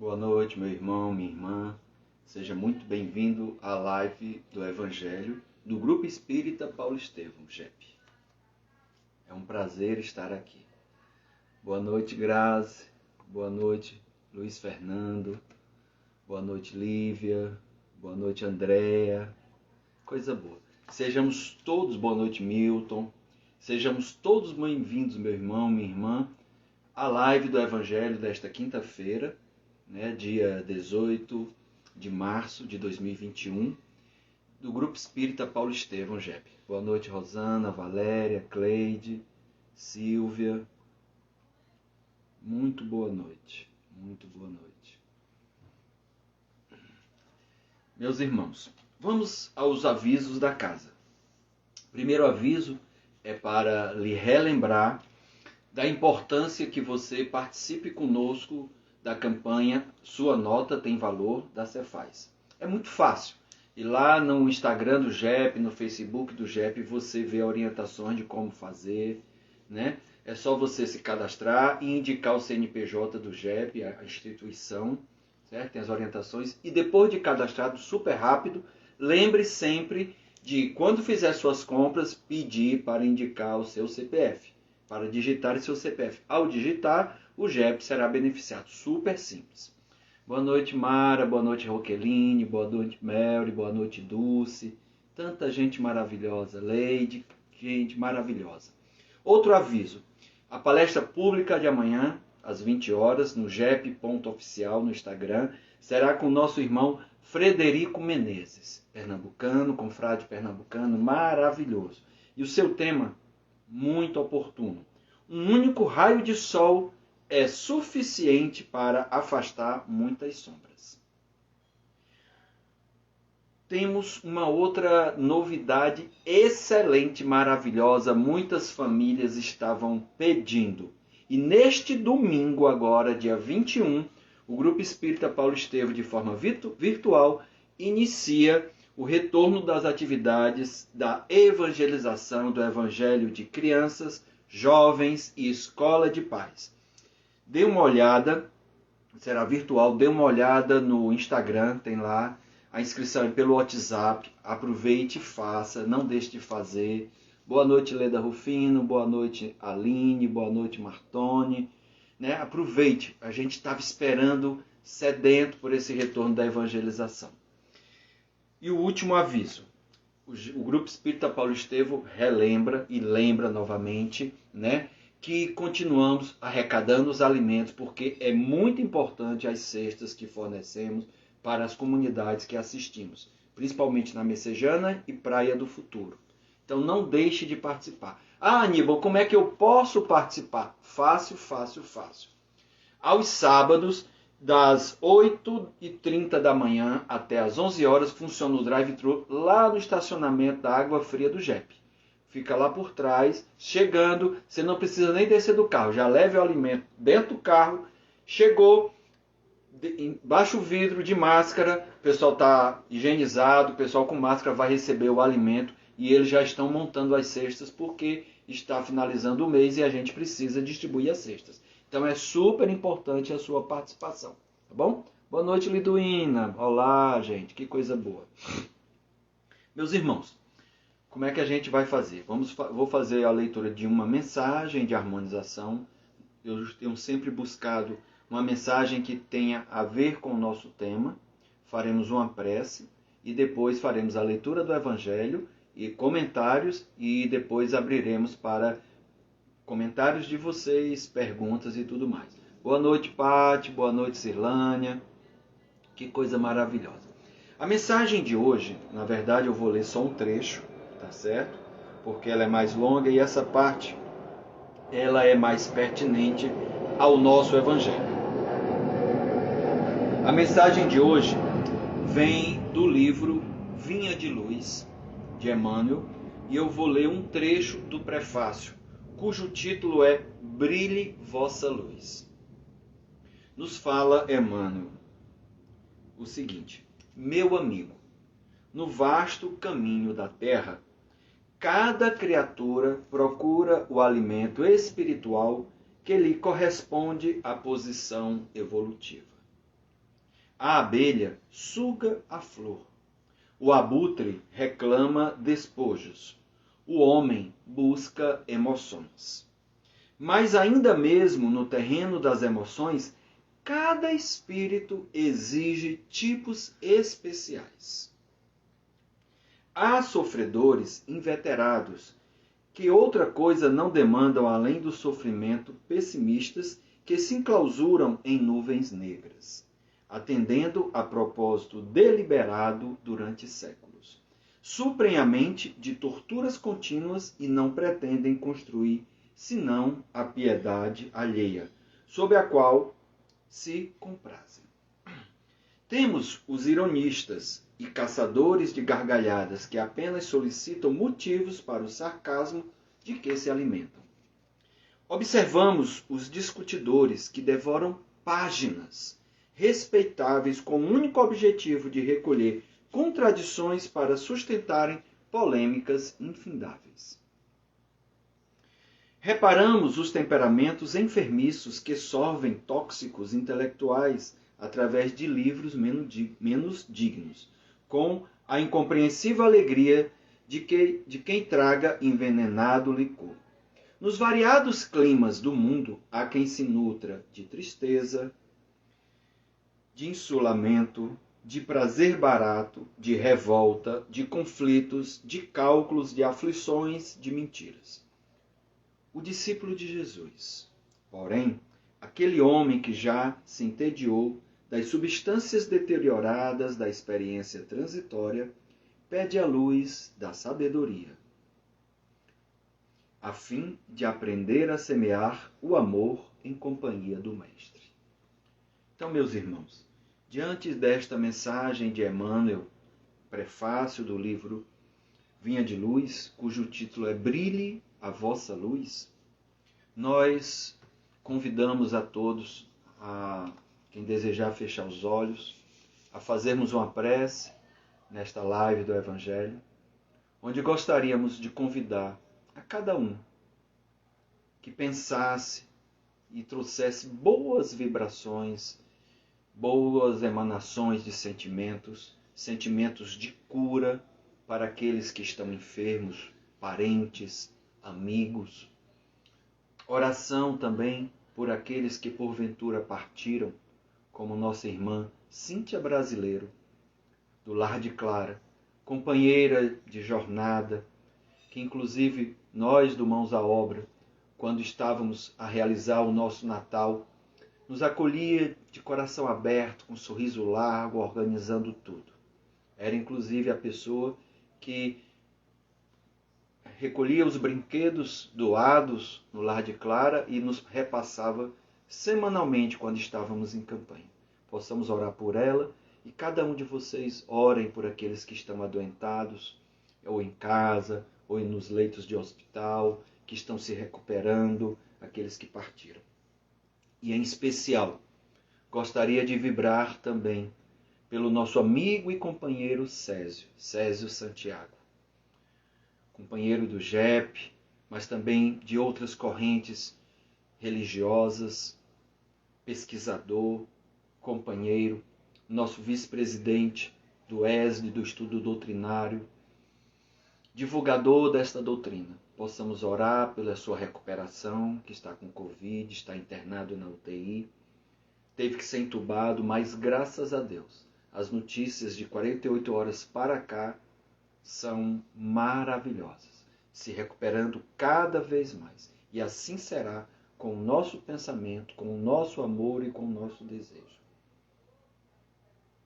Boa noite, meu irmão, minha irmã. Seja muito bem-vindo à live do Evangelho do Grupo Espírita Paulo Estevão, GEP. É um prazer estar aqui. Boa noite, Grazi. Boa noite, Luiz Fernando. Boa noite, Lívia. Boa noite, Andréia. Coisa boa. Sejamos todos, boa noite, Milton. Sejamos todos bem-vindos, meu irmão, minha irmã, à live do Evangelho desta quinta-feira, dia 18 de março de 2021, do Grupo Espírita Paulo Estevão, GEP. Boa noite, Rosana, Valéria, Cleide, Silvia. Muito boa noite, muito boa noite. Meus irmãos, vamos aos avisos da casa. Primeiro aviso é para lhe relembrar da importância que você participe conosco da campanha Sua Nota Tem Valor, da Cefaz. É muito fácil. E lá no Instagram do GEP, no Facebook do GEP, você vê orientações de como fazer, né? É só você se cadastrar e indicar o CNPJ do GEP, a instituição, certo? Tem as orientações. E depois de cadastrado, super rápido, lembre sempre de, quando fizer suas compras, pedir para indicar o seu CPF, para digitar o seu CPF. Ao digitar, o GEP será beneficiado. Super simples. Boa noite, Mara. Boa noite, Roqueline. Boa noite, Mary. Boa noite, Dulce. Tanta gente maravilhosa. Leide, gente maravilhosa. Outro aviso. A palestra pública de amanhã, às 20 horas, no gep.oficial no Instagram, será com o nosso irmão Frederico Menezes, pernambucano, confrade pernambucano, maravilhoso. E o seu tema, muito oportuno. Um único raio de sol é suficiente para afastar muitas sombras. Temos uma outra novidade excelente, maravilhosa. Muitas famílias estavam pedindo. E neste domingo, agora, dia 21, o Grupo Espírita Paulo Estevão, de forma virtual, inicia o retorno das atividades da evangelização do Evangelho de crianças, jovens e escola de pais. Dê uma olhada, será virtual, dê uma olhada no Instagram, tem lá. A inscrição é pelo WhatsApp. Aproveite e faça, não deixe de fazer. Boa noite, Leda Rufino. Boa noite, Aline. Boa noite, Martone. Aproveite. A gente estava esperando, sedento por esse retorno da evangelização. E o último aviso. O Grupo Espírita Paulo Estevão relembra e lembra novamente, que continuamos arrecadando os alimentos, porque é muito importante as cestas que fornecemos para as comunidades que assistimos, principalmente na Messejana e Praia do Futuro. Então não deixe de participar. Ah, Aníbal, como é que eu posso participar? Fácil, fácil, fácil. Aos sábados, das 8h30 da manhã até as 11 horas, funciona o drive-thru lá no estacionamento da Água Fria do GEP. Fica lá por trás, chegando, você não precisa nem descer do carro, já leve o alimento dentro do carro, chegou, baixa o vidro de máscara, o pessoal está higienizado, o pessoal com máscara vai receber o alimento e eles já estão montando as cestas porque está finalizando o mês e a gente precisa distribuir as cestas. Então é super importante a sua participação, tá bom? Boa noite, Liduína. Olá, gente, que coisa boa. Meus irmãos, como é que a gente vai fazer? Vou fazer a leitura de uma mensagem de harmonização. Eu tenho sempre buscado uma mensagem que tenha a ver com o nosso tema. Faremos uma prece e depois faremos a leitura do Evangelho e comentários e depois abriremos para comentários de vocês, perguntas e tudo mais. Boa noite, Pati. Boa noite, Cirlânia. Que coisa maravilhosa. A mensagem de hoje, na verdade, eu vou ler só um trecho, tá certo? Porque ela é mais longa e essa parte ela é mais pertinente ao nosso Evangelho. A mensagem de hoje vem do livro Vinha de Luz, de Emmanuel, e eu vou ler um trecho do prefácio, cujo título é Brilhe Vossa Luz. Nos fala Emmanuel o seguinte: meu amigo, no vasto caminho da terra, cada criatura procura o alimento espiritual que lhe corresponde à posição evolutiva. A abelha suga a flor. O abutre reclama despojos. O homem busca emoções. Mas ainda mesmo no terreno das emoções, cada espírito exige tipos especiais. Há sofredores inveterados que outra coisa não demandam além do sofrimento, pessimistas que se enclausuram em nuvens negras, atendendo a propósito deliberado durante séculos. Suprem a mente de torturas contínuas e não pretendem construir senão a piedade alheia, sob a qual se comprazem. Temos os ironistas e caçadores de gargalhadas que apenas solicitam motivos para o sarcasmo de que se alimentam. Observamos os discutidores que devoram páginas respeitáveis com o único objetivo de recolher contradições para sustentarem polêmicas infindáveis. Reparamos os temperamentos enfermiços que sorvem tóxicos intelectuais através de livros menos dignos, com a incompreensível alegria de quem traga envenenado licor. Nos variados climas do mundo, há quem se nutra de tristeza, de insulamento, de prazer barato, de revolta, de conflitos, de cálculos, de aflições, de mentiras. O discípulo de Jesus, porém, aquele homem que já se entediou das substâncias deterioradas da experiência transitória, pede a luz da sabedoria, a fim de aprender a semear o amor em companhia do Mestre. Então, meus irmãos, diante desta mensagem de Emmanuel, prefácio do livro Vinha de Luz, cujo título é Brilhe a Vossa Luz, nós convidamos a todos, a quem desejar fechar os olhos, a fazermos uma prece nesta live do Evangelho, onde gostaríamos de convidar a cada um que pensasse e trouxesse boas vibrações, boas emanações de sentimentos, sentimentos de cura para aqueles que estão enfermos, parentes, amigos. Oração também por aqueles que porventura partiram, como nossa irmã Cíntia Brasileiro, do Lar de Clara, companheira de jornada, que inclusive nós do Mãos à Obra, quando estávamos a realizar o nosso Natal, nos acolhia de coração aberto, com um sorriso largo, organizando tudo. Era inclusive a pessoa que recolhia os brinquedos doados no Lar de Clara e nos repassava semanalmente quando estávamos em campanha. Possamos orar por ela e cada um de vocês orem por aqueles que estão adoentados, ou em casa, ou nos leitos de hospital, que estão se recuperando, aqueles que partiram. E em especial, gostaria de vibrar também pelo nosso amigo e companheiro Césio Santiago, companheiro do JEP, mas também de outras correntes religiosas, pesquisador, companheiro, nosso vice-presidente do ESD, do Estudo Doutrinário, divulgador desta doutrina. Possamos orar pela sua recuperação, que está com Covid, está internado na UTI, teve que ser entubado, mas graças a Deus, as notícias de 48 horas para cá são maravilhosas, se recuperando cada vez mais. E assim será com o nosso pensamento, com o nosso amor e com o nosso desejo.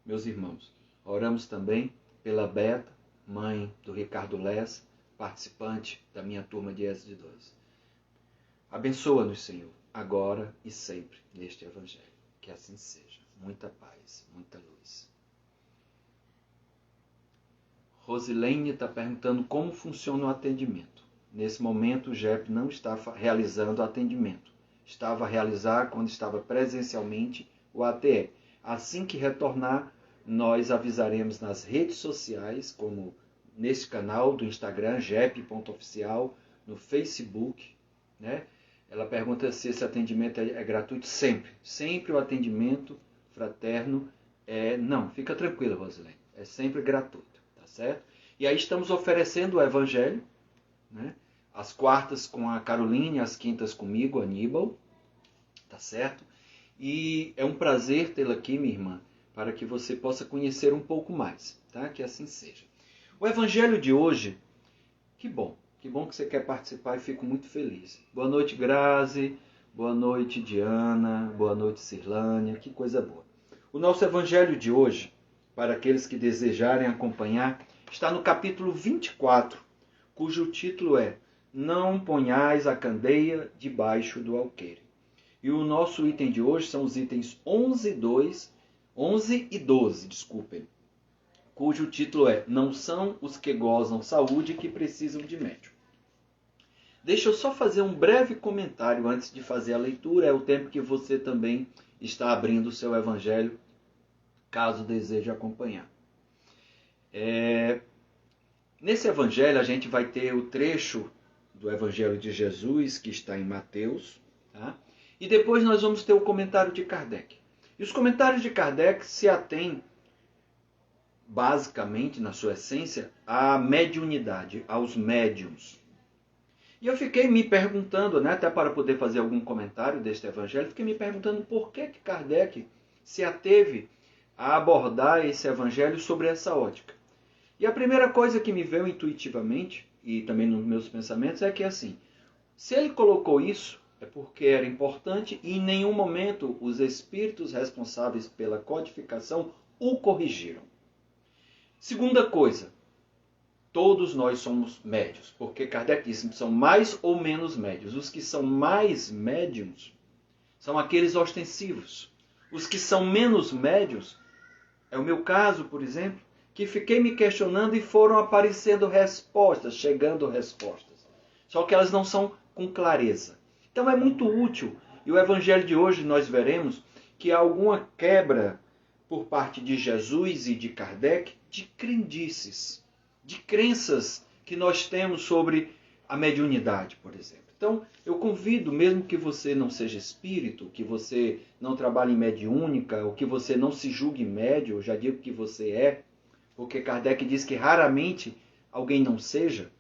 Meus irmãos, oramos também pela Beta, mãe do Ricardo Lessa, participante da minha turma de ESD 2. Abençoa-nos, Senhor, agora e sempre neste Evangelho. Que assim seja. Muita paz, muita luz. Rosilene está perguntando como funciona o atendimento. Nesse momento, o JEP não está realizando atendimento. Estava a realizar quando estava presencialmente o ATE. Assim que retornar, nós avisaremos nas redes sociais, como nesse canal do Instagram, jep.oficial, no Facebook, né? Ela pergunta se esse atendimento é gratuito. Sempre o atendimento fraterno Não, fica tranquila, Rosilene. É sempre gratuito, tá certo? E aí estamos oferecendo o Evangelho, né? As quartas com a Caroline, as quintas comigo, Aníbal, tá certo? E é um prazer tê-la aqui, minha irmã, para que você possa conhecer um pouco mais, tá? Que assim seja. O Evangelho de hoje, que bom que você quer participar e fico muito feliz. Boa noite, Grazi, boa noite, Diana, boa noite, Cirlânia, que coisa boa. O nosso Evangelho de hoje, para aqueles que desejarem acompanhar, está no capítulo 24, cujo título é Não ponhais a candeia debaixo do alqueire. E o nosso item de hoje são os itens 11 e 12, cujo título é Não são os que gozam saúde que precisam de médico. Deixa eu só fazer um breve comentário antes de fazer a leitura. É o tempo que você também está abrindo o seu Evangelho, caso deseje acompanhar. Nesse Evangelho a gente vai ter o trecho do Evangelho de Jesus, que está em Mateus, tá? E depois nós vamos ter o comentário de Kardec. E os comentários de Kardec se atêm, basicamente, na sua essência, à mediunidade, aos médiums. E eu fiquei me perguntando, né, até para poder fazer algum comentário deste Evangelho, fiquei me perguntando por que Kardec se ateve a abordar esse Evangelho sobre essa ótica. E a primeira coisa que me veio intuitivamente, e também nos meus pensamentos, é que assim, se ele colocou isso, é porque era importante e em nenhum momento os espíritos responsáveis pela codificação o corrigiram. Segunda coisa, todos nós somos médios, porque Kardec disse que são mais ou menos médios. Os que são mais médiums são aqueles ostensivos. Os que são menos médios, é o meu caso, por exemplo, que fiquei me questionando e foram aparecendo respostas, chegando respostas. Só que elas não são com clareza. Então é muito útil. E o Evangelho de hoje nós veremos que há alguma quebra por parte de Jesus e de Kardec de crendices, de crenças que nós temos sobre a mediunidade, por exemplo. Então, eu convido, mesmo que você não seja espírito, que você não trabalhe em mediúnica, ou que você não se julgue médio, eu já digo que você é, porque Kardec diz que raramente alguém não seja,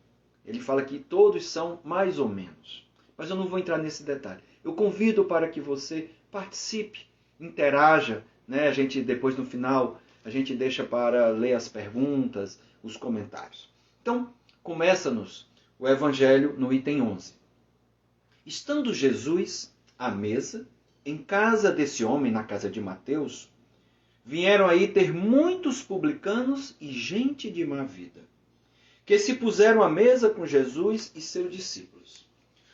ele fala que todos são mais ou menos. Mas eu não vou entrar nesse detalhe. Eu convido para que você participe, interaja, né? A gente, depois no final, a gente deixa para ler as perguntas, os comentários. Então, começa-nos o Evangelho no item 11. Estando Jesus à mesa, em casa desse homem, na casa de Mateus, vieram aí ter muitos publicanos e gente de má vida, que se puseram à mesa com Jesus e seus discípulos.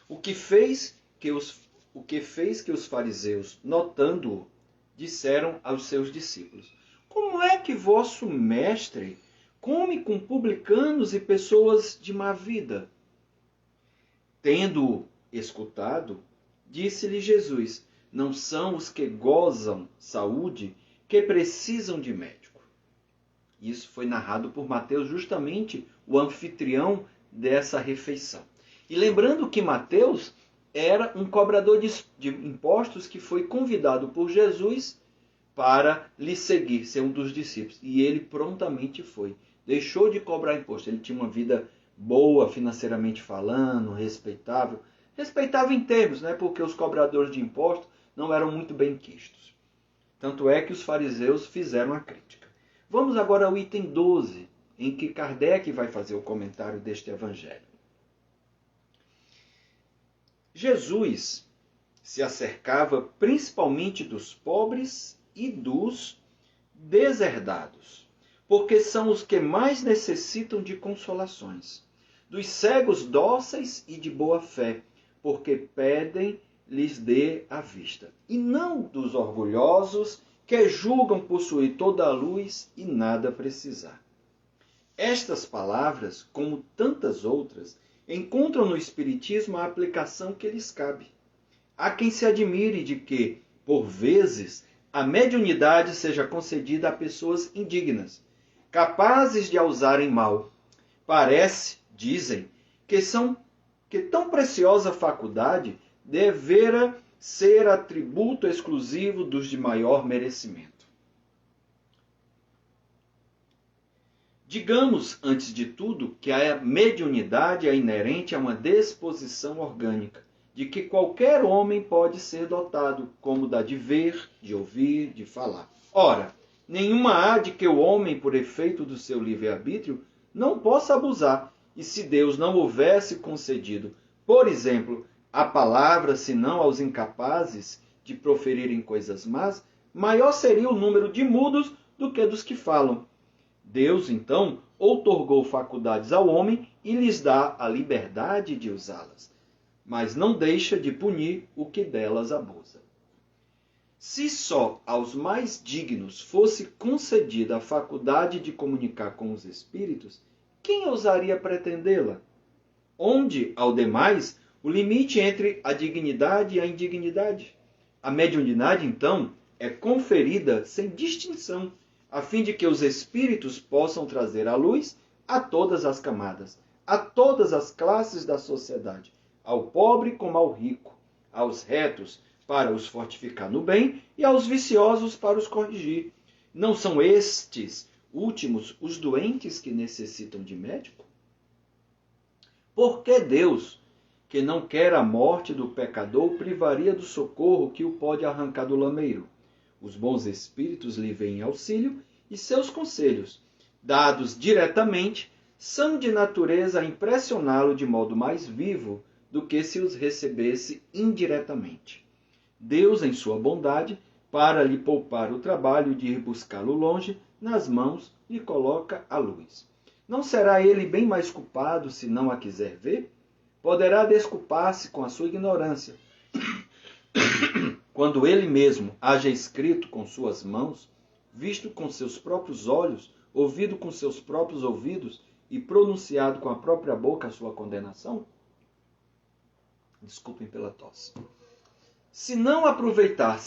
O que fez que os fariseus, notando-o, disseram aos seus discípulos: Como é que vosso mestre come com publicanos e pessoas de má vida? Tendo-o escutado, disse-lhe Jesus: Não são os que gozam saúde que precisam de médico. Isso foi narrado por Mateus, justamente o anfitrião dessa refeição. E lembrando que Mateus era um cobrador de impostos que foi convidado por Jesus para lhe seguir, ser um dos discípulos. E ele prontamente foi. Deixou de cobrar imposto. Ele tinha uma vida boa, financeiramente falando, respeitável. Respeitável em termos, né? Porque os cobradores de impostos não eram muito bem quistos. Tanto é que os fariseus fizeram a crítica. Vamos agora ao item 12, em que Kardec vai fazer o comentário deste Evangelho. Jesus se acercava principalmente dos pobres e dos deserdados, porque são os que mais necessitam de consolações, dos cegos dóceis e de boa fé, porque pedem lhes dê a vista, e não dos orgulhosos que julgam possuir toda a luz e nada precisar. Estas palavras, como tantas outras, encontram no Espiritismo a aplicação que lhes cabe. Há quem se admire de que, por vezes, a mediunidade seja concedida a pessoas indignas, capazes de a usarem mal. Parece, dizem, que tão preciosa faculdade devera ser atributo exclusivo dos de maior merecimento. Digamos, antes de tudo, que a mediunidade é inerente a uma disposição orgânica, de que qualquer homem pode ser dotado, como da de ver, de ouvir, de falar. Ora, nenhuma há de que o homem, por efeito do seu livre-arbítrio, não possa abusar, e se Deus não houvesse concedido, por exemplo, a palavra, senão aos incapazes de proferirem coisas más, maior seria o número de mudos do que dos que falam. Deus, então, outorgou faculdades ao homem e lhes dá a liberdade de usá-las, mas não deixa de punir o que delas abusa. Se só aos mais dignos fosse concedida a faculdade de comunicar com os espíritos, quem ousaria pretendê-la? Onde, ao demais, o limite entre a dignidade e a indignidade? A mediunidade, então, é conferida sem distinção, a fim de que os espíritos possam trazer à luz a todas as camadas, a todas as classes da sociedade, ao pobre como ao rico, aos retos para os fortificar no bem e aos viciosos para os corrigir. Não são estes últimos os doentes que necessitam de médico? Por que Deus, que não quer a morte do pecador, privaria do socorro que o pode arrancar do lameiro? Os bons espíritos lhe vêm em auxílio e seus conselhos, dados diretamente, são de natureza a impressioná-lo de modo mais vivo do que se os recebesse indiretamente. Deus, em sua bondade, para lhe poupar o trabalho de ir buscá-lo longe, nas mãos lhe coloca a luz. Não será ele bem mais culpado se não a quiser ver? Poderá desculpar-se com a sua ignorância, quando ele mesmo haja escrito com suas mãos, visto com seus próprios olhos, ouvido com seus próprios ouvidos e pronunciado com a própria boca a sua condenação? Desculpem pela tosse. Se não aproveitar,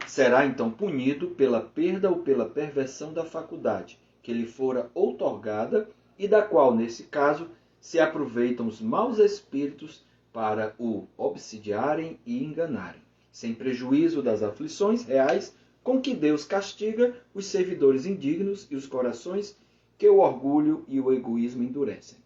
será então punido pela perda ou pela perversão da faculdade que lhe fora outorgada e da qual, nesse caso, se aproveitam os maus espíritos para o obsidiarem e enganarem, sem prejuízo das aflições reais com que Deus castiga os servidores indignos e os corações que o orgulho e o egoísmo endurecem.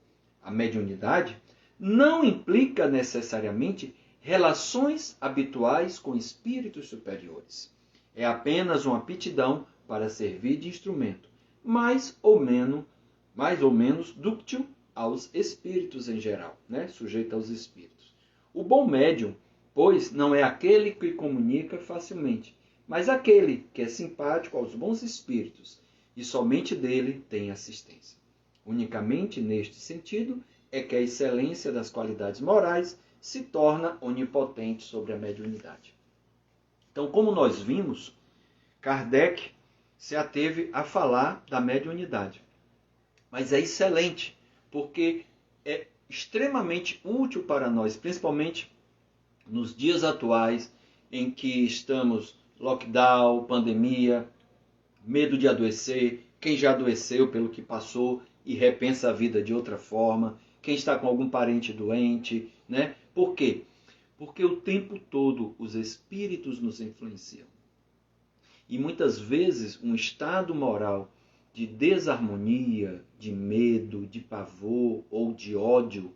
A mediunidade não implica necessariamente relações habituais com espíritos superiores. É apenas uma aptidão para servir de instrumento, mais ou menos dúctil aos espíritos em geral, sujeito aos espíritos. O bom médium, pois, não é aquele que comunica facilmente, mas aquele que é simpático aos bons espíritos e somente dele tem assistência. Unicamente neste sentido é que a excelência das qualidades morais se torna onipotente sobre a mediunidade. Então, como nós vimos, Kardec se ateve a falar da mediunidade. Mas é excelente, porque é extremamente útil para nós, principalmente nos dias atuais, em que estamos lockdown, pandemia, medo de adoecer, quem já adoeceu pelo que passou e repensa a vida de outra forma, quem está com algum parente doente, Por quê? Porque o tempo todo os espíritos nos influenciam. E muitas vezes um estado moral de desarmonia, de medo, de pavor ou de ódio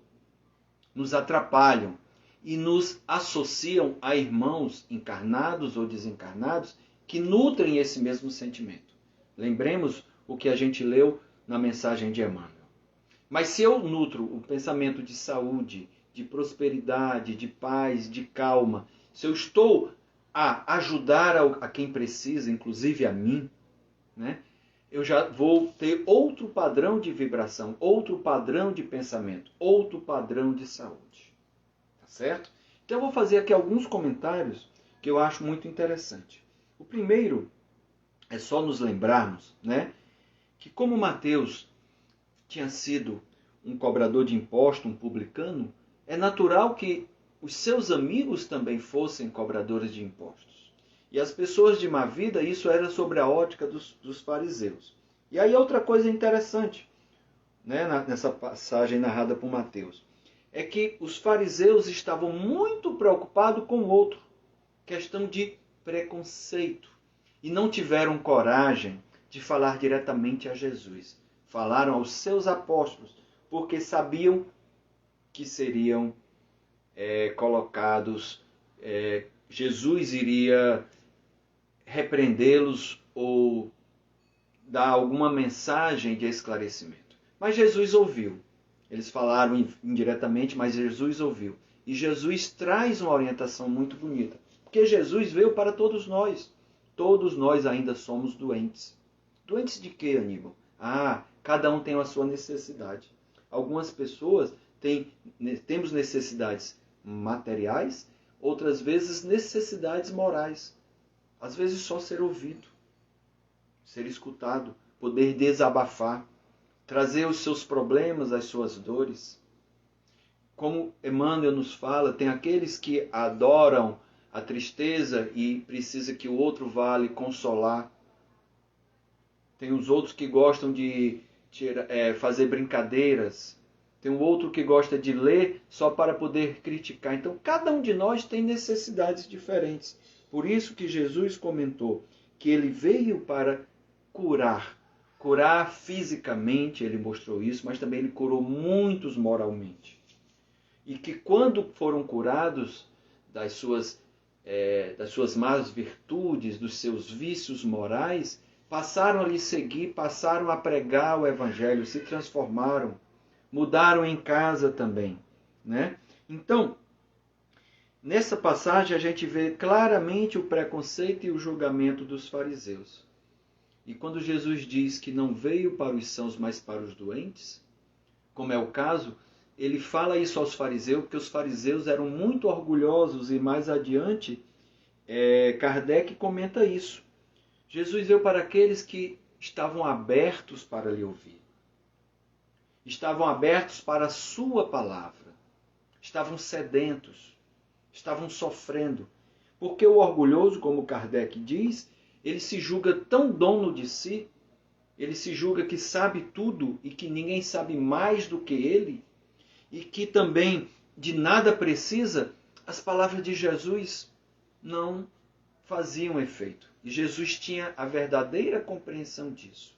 nos atrapalham e nos associam a irmãos encarnados ou desencarnados que nutrem esse mesmo sentimento. Lembremos o que a gente leu na mensagem de Emmanuel. Mas se eu nutro o pensamento de saúde, de prosperidade, de paz, de calma, se eu estou a ajudar a quem precisa, inclusive a mim, eu já vou ter outro padrão de vibração, outro padrão de pensamento, outro padrão de saúde. Tá certo? Então eu vou fazer aqui alguns comentários que eu acho muito interessante. O primeiro é só nos lembrarmos, que como Mateus tinha sido um cobrador de imposto, um publicano, é natural que os seus amigos também fossem cobradores de impostos. E as pessoas de má vida, isso era sobre a ótica dos fariseus. E aí outra coisa interessante, nessa passagem narrada por Mateus, é que os fariseus estavam muito preocupados com o outro, questão de preconceito, e não tiveram coragem de falar diretamente a Jesus. falaram aos seus apóstolos, porque sabiam que seriam colocados, Jesus iria repreendê-los ou dar alguma mensagem de esclarecimento. Mas Jesus ouviu. Eles falaram indiretamente, mas Jesus ouviu. E Jesus traz uma orientação muito bonita. Porque Jesus veio para todos nós. Todos nós ainda somos doentes. Doentes de quê, Aníbal? Cada um tem a sua necessidade. Algumas pessoas temos necessidades materiais, outras vezes necessidades morais. Às vezes só ser ouvido, ser escutado, poder desabafar, trazer os seus problemas, as suas dores. Como Emmanuel nos fala, tem aqueles que adoram a tristeza e precisa que o outro vá lhe consolar. Tem os outros que gostam de fazer brincadeiras. Tem o outro que gosta de ler só para poder criticar. Então, cada um de nós tem necessidades diferentes. Por isso que Jesus comentou que ele veio para curar. Curar fisicamente, ele mostrou isso, mas também ele curou muitos moralmente. E que quando foram curados das suas más virtudes, dos seus vícios morais, passaram a lhe seguir, passaram a pregar o Evangelho, se transformaram, mudaram em casa também, né? Então, nessa passagem a gente vê claramente o preconceito e o julgamento dos fariseus. E quando Jesus diz que não veio para os sãos, mas para os doentes, como é o caso, ele fala isso aos fariseus, porque os fariseus eram muito orgulhosos, e mais adiante Kardec comenta isso. Jesus veio para aqueles que estavam abertos para lhe ouvir. Estavam abertos para a sua palavra. Estavam sedentos. Estavam sofrendo. Porque o orgulhoso, como Kardec diz, ele se julga tão dono de si, ele se julga que sabe tudo e que ninguém sabe mais do que ele, e que também de nada precisa. As palavras de Jesus não faziam efeito. E Jesus tinha a verdadeira compreensão disso.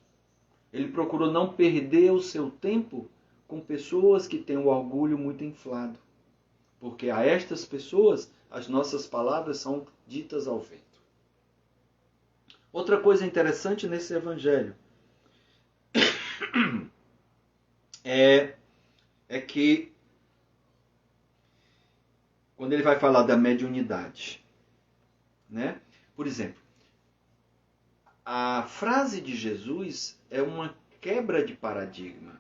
Ele procurou não perder o seu tempo com pessoas que têm o orgulho muito inflado. Porque a estas pessoas, as nossas palavras são ditas ao vento. Outra coisa interessante nesse evangelho é que quando ele vai falar da mediunidade, né? Por exemplo, a frase de Jesus é uma quebra de paradigma.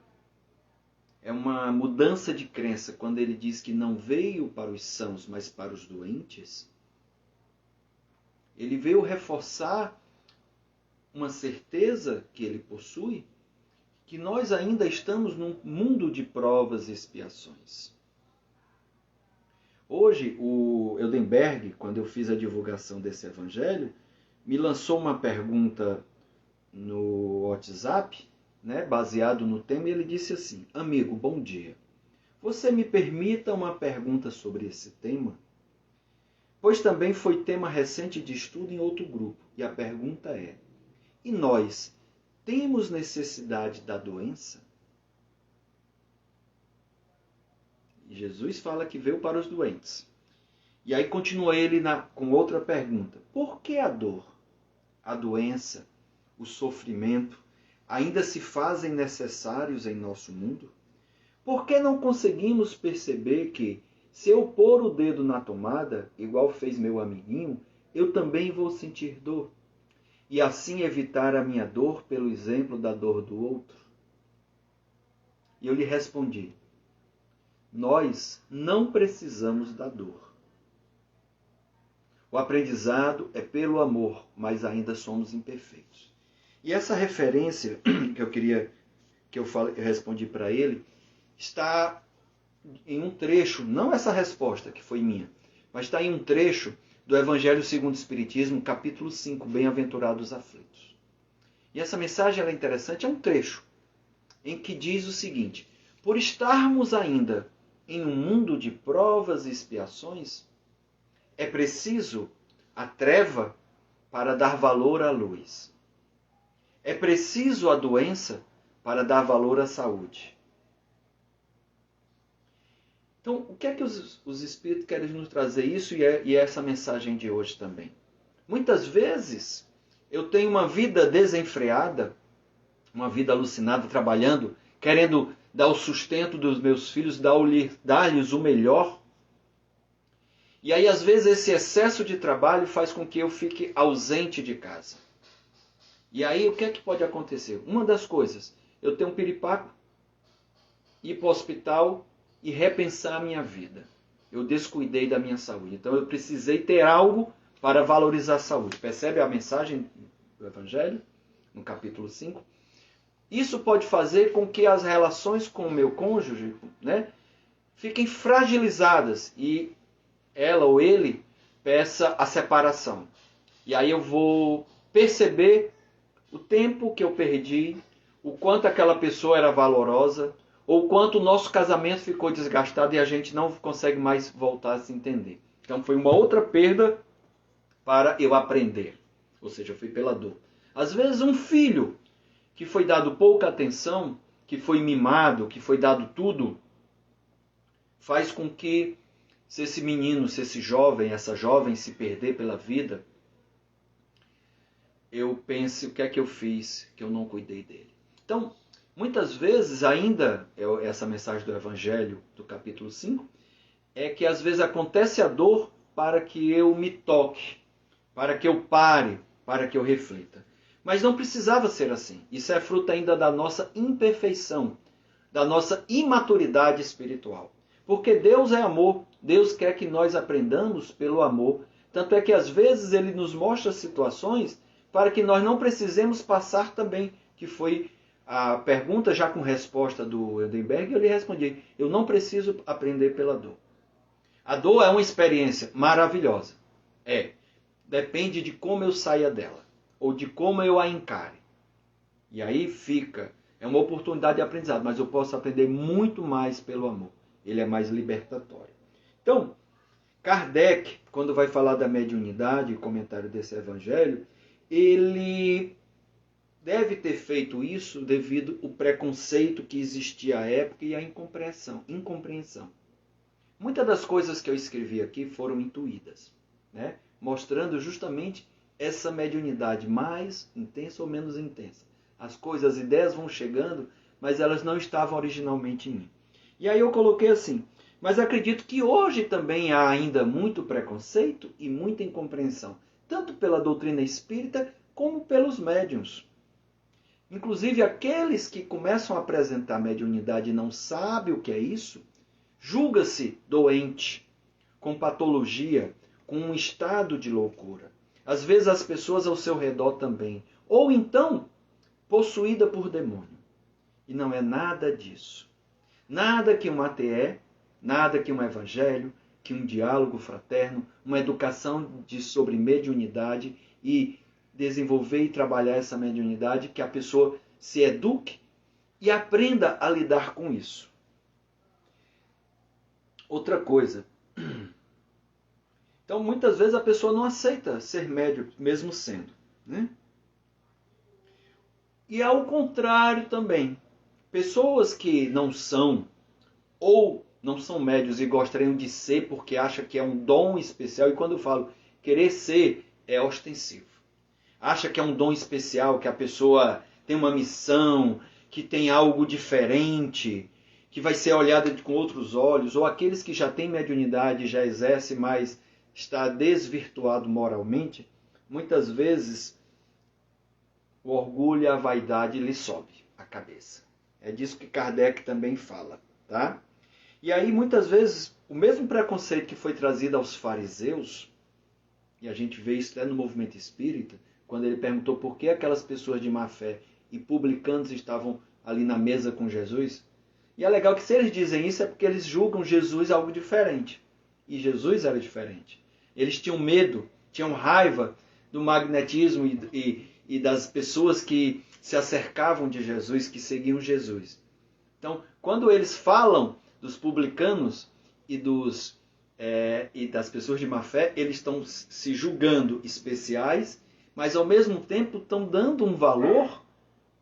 É uma mudança de crença. Quando ele diz que não veio para os sãos, mas para os doentes, ele veio reforçar uma certeza que ele possui, que nós ainda estamos num mundo de provas e expiações. Hoje, o Eudenberg, quando eu fiz a divulgação desse evangelho, me lançou uma pergunta no WhatsApp, né, baseado no tema, e ele disse assim: amigo, bom dia. Você me permita uma pergunta sobre esse tema? Pois também foi tema recente de estudo em outro grupo. E a pergunta é: e nós temos necessidade da doença? E Jesus fala que veio para os doentes. E aí continua ele com outra pergunta: por que a dor, a doença, o sofrimento ainda se fazem necessários em nosso mundo? Por que não conseguimos perceber que, se eu pôr o dedo na tomada, igual fez meu amiguinho, eu também vou sentir dor? E assim evitar a minha dor pelo exemplo da dor do outro? E eu lhe respondi: nós não precisamos da dor. O aprendizado é pelo amor, mas ainda somos imperfeitos. E essa referência que eu respondi para ele, está em um trecho, não essa resposta que foi minha, mas está em um trecho do Evangelho segundo o Espiritismo, capítulo 5, Bem-aventurados aflitos. E essa mensagem é interessante, é um trecho em que diz o seguinte: por estarmos ainda em um mundo de provas e expiações, é preciso a treva para dar valor à luz. É preciso a doença para dar valor à saúde. Então, o que é que os Espíritos querem nos trazer isso e é essa mensagem de hoje também? Muitas vezes eu tenho uma vida desenfreada, uma vida alucinada, trabalhando, querendo dar o sustento dos meus filhos, dar-lhes o melhor. E aí, às vezes, esse excesso de trabalho faz com que eu fique ausente de casa. E aí, o que é que pode acontecer? Uma das coisas, eu tenho um piripaco, ir para o hospital e repensar a minha vida. Eu descuidei da minha saúde. Então, eu precisei ter algo para valorizar a saúde. Percebe a mensagem do Evangelho, no capítulo 5? Isso pode fazer com que as relações com o meu cônjuge, né, fiquem fragilizadas e ela ou ele peça a separação. E aí eu vou perceber o tempo que eu perdi, o quanto aquela pessoa era valorosa, ou o quanto o nosso casamento ficou desgastado e a gente não consegue mais voltar a se entender. Então foi uma outra perda para eu aprender. Ou seja, foi pela dor. Às vezes um filho que foi dado pouca atenção, que foi mimado, que foi dado tudo, faz com que, se esse menino, se esse jovem, essa jovem se perder pela vida, eu pense o que é que eu fiz, que eu não cuidei dele. Então, muitas vezes ainda, essa mensagem do Evangelho, do capítulo 5, é que às vezes acontece a dor para que eu me toque, para que eu pare, para que eu reflita. Mas não precisava ser assim. Isso é fruto ainda da nossa imperfeição, da nossa imaturidade espiritual. Porque Deus é amor, Deus quer que nós aprendamos pelo amor. Tanto é que às vezes Ele nos mostra situações para que nós não precisemos passar também, que foi a pergunta já com resposta do Edenberg, eu lhe respondi, eu não preciso aprender pela dor. A dor é uma experiência maravilhosa. Depende de como eu saia dela, ou de como eu a encare. E aí é uma oportunidade de aprendizado, mas eu posso aprender muito mais pelo amor. Ele é mais libertatório. Então, Kardec, quando vai falar da mediunidade, comentário desse evangelho, ele deve ter feito isso devido ao preconceito que existia à época e à incompreensão. Muitas das coisas que eu escrevi aqui foram intuídas, né? Mostrando justamente essa mediunidade mais intensa ou menos intensa. As coisas, as ideias vão chegando, mas elas não estavam originalmente em mim. E aí eu coloquei assim, mas acredito que hoje também há ainda muito preconceito e muita incompreensão, tanto pela doutrina espírita como pelos médiuns. Inclusive aqueles que começam a apresentar mediunidade e não sabem o que é isso, julga-se doente, com patologia, com um estado de loucura. Às vezes as pessoas ao seu redor também. Ou então, possuída por demônio. E não é nada disso. Nada que um ATE, nada que um evangelho, que um diálogo fraterno, uma educação sobre mediunidade e desenvolver e trabalhar essa mediunidade, que a pessoa se eduque e aprenda a lidar com isso. Outra coisa. Então, muitas vezes a pessoa não aceita ser médium, mesmo sendo, né? E ao contrário também. Pessoas que não são, ou não são médios e gostariam de ser porque acham que é um dom especial, e quando eu falo querer ser, é ostensivo. Acha que é um dom especial, que a pessoa tem uma missão, que tem algo diferente, que vai ser olhada com outros olhos, ou aqueles que já têm mediunidade, já exercem, mas está desvirtuado moralmente, muitas vezes o orgulho e a vaidade lhe sobe a cabeça. É disso que Kardec também fala, tá? E aí, muitas vezes, o mesmo preconceito que foi trazido aos fariseus, e a gente vê isso até no movimento espírita, quando ele perguntou por que aquelas pessoas de má fé e publicanos estavam ali na mesa com Jesus. E é legal que se eles dizem isso é porque eles julgam Jesus algo diferente. E Jesus era diferente. Eles tinham medo, tinham raiva do magnetismo e das pessoas que se acercavam de Jesus, que seguiam Jesus. Então, quando eles falam dos publicanos e das pessoas de má fé, eles estão se julgando especiais, mas ao mesmo tempo estão dando um valor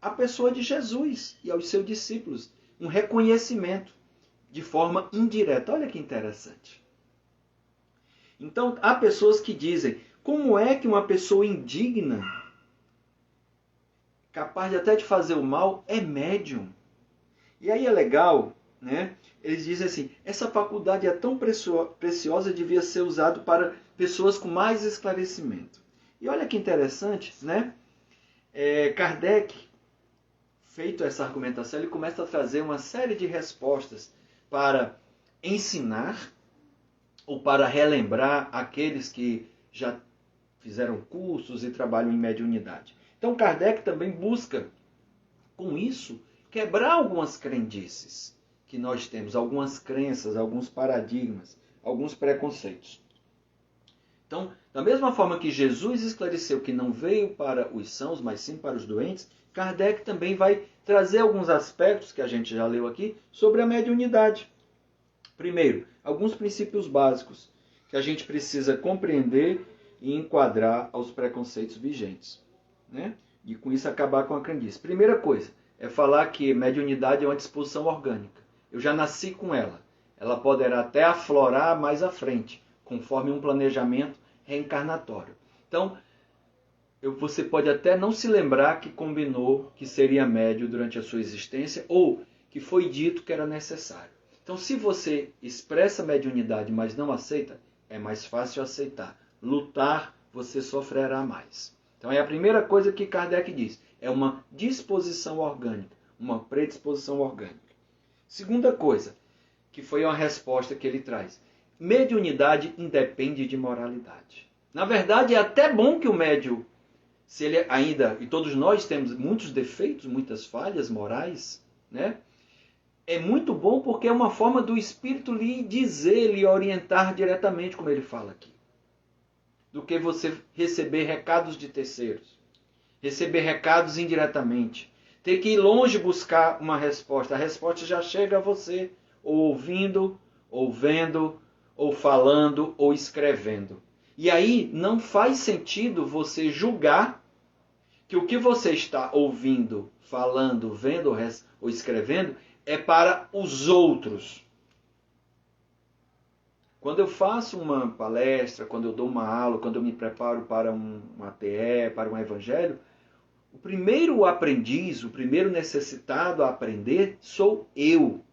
à pessoa de Jesus e aos seus discípulos. Um reconhecimento de forma indireta. Olha que interessante. Então, há pessoas que dizem, como é que uma pessoa indigna, capaz de até de fazer o mal, é médium? E aí é legal, né? Eles dizem assim, essa faculdade é tão preciosa, devia ser usada para pessoas com mais esclarecimento. E olha que interessante, né? Kardec, feito essa argumentação, ele começa a trazer uma série de respostas para ensinar ou para relembrar aqueles que já fizeram cursos e trabalham em mediunidade. Então Kardec também busca, com isso, quebrar algumas crendices que nós temos, algumas crenças, alguns paradigmas, alguns preconceitos. Então, da mesma forma que Jesus esclareceu que não veio para os sãos, mas sim para os doentes, Kardec também vai trazer alguns aspectos que a gente já leu aqui sobre a mediunidade. Primeiro, alguns princípios básicos que a gente precisa compreender e enquadrar aos preconceitos vigentes, né? E com isso acabar com a crendice. Primeira coisa é falar que mediunidade é uma disposição orgânica. Eu já nasci com ela. Ela poderá até aflorar mais à frente, conforme um planejamento reencarnatório. Então, você pode até não se lembrar que combinou que seria médio durante a sua existência ou que foi dito que era necessário. Então, se você expressa mediunidade, mas não aceita, é mais fácil aceitar. Lutar, você sofrerá mais. Então, é a primeira coisa que Kardec diz. É uma disposição orgânica, uma predisposição orgânica. Segunda coisa, que foi uma resposta que ele traz. Mediunidade independe de moralidade. Na verdade, é até bom que o médium, se ele ainda, e todos nós temos muitos defeitos, muitas falhas morais, né? É muito bom porque é uma forma do Espírito lhe dizer, lhe orientar diretamente, como ele fala aqui. Do que você receber recados de terceiros. Receber recados indiretamente. Ter que ir longe buscar uma resposta. A resposta já chega a você, ou ouvindo, ou vendo, ou falando, ou escrevendo. E aí não faz sentido você julgar que o que você está ouvindo, falando, vendo ou escrevendo é para os outros. Quando eu faço uma palestra, quando eu dou uma aula, quando eu me preparo para um ATE, para um evangelho, o primeiro aprendiz, o primeiro necessitado a aprender sou eu.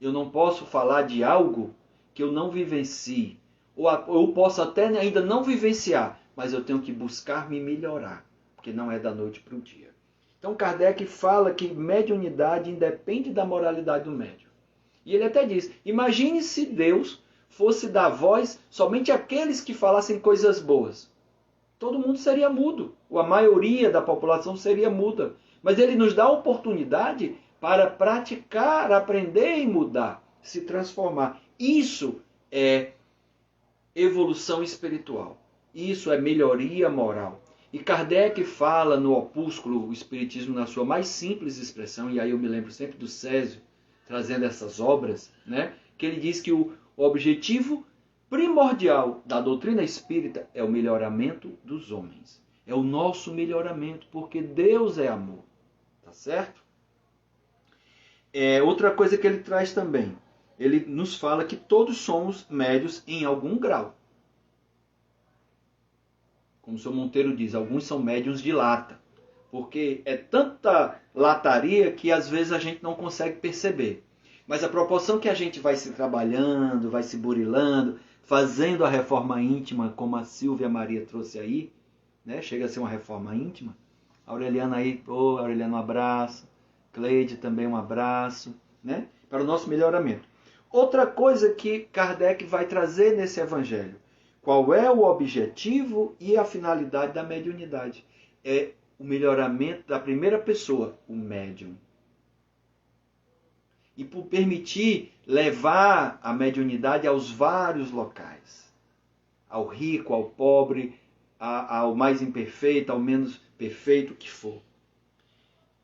Eu não posso falar de algo que eu não vivencie. Ou eu posso até ainda não vivenciar, mas eu tenho que buscar me melhorar, porque não é da noite para o dia. Então Kardec fala que mediunidade independe da moralidade do médium. E ele até diz, imagine se Deus fosse dar voz somente àqueles que falassem coisas boas. Todo mundo seria mudo, ou a maioria da população seria muda. Mas ele nos dá a oportunidade para praticar, aprender e mudar, se transformar. Isso é evolução espiritual. Isso é melhoria moral. E Kardec fala no opúsculo O Espiritismo na sua mais simples expressão, e aí eu me lembro sempre do Césio, trazendo essas obras, né? Que ele diz que o objetivo primordial da doutrina espírita é o melhoramento dos homens. É o nosso melhoramento, porque Deus é amor. Tá certo? Outra coisa que ele traz também, ele nos fala que todos somos médios em algum grau. Como o seu Monteiro diz, alguns são médiuns de lata. Porque é tanta lataria que às vezes a gente não consegue perceber. Mas a proporção que a gente vai se trabalhando, vai se burilando, fazendo a reforma íntima, como a Silvia Maria trouxe aí, né? Chega a ser uma reforma íntima. A Aureliana aí, Aureliano, um abraço. Cleide também um abraço, né? Para o nosso melhoramento. Outra coisa que Kardec vai trazer nesse evangelho. Qual é o objetivo e a finalidade da mediunidade? É o melhoramento da primeira pessoa, o médium. E por permitir levar a mediunidade aos vários locais. Ao rico, ao pobre, ao mais imperfeito, ao menos perfeito que for.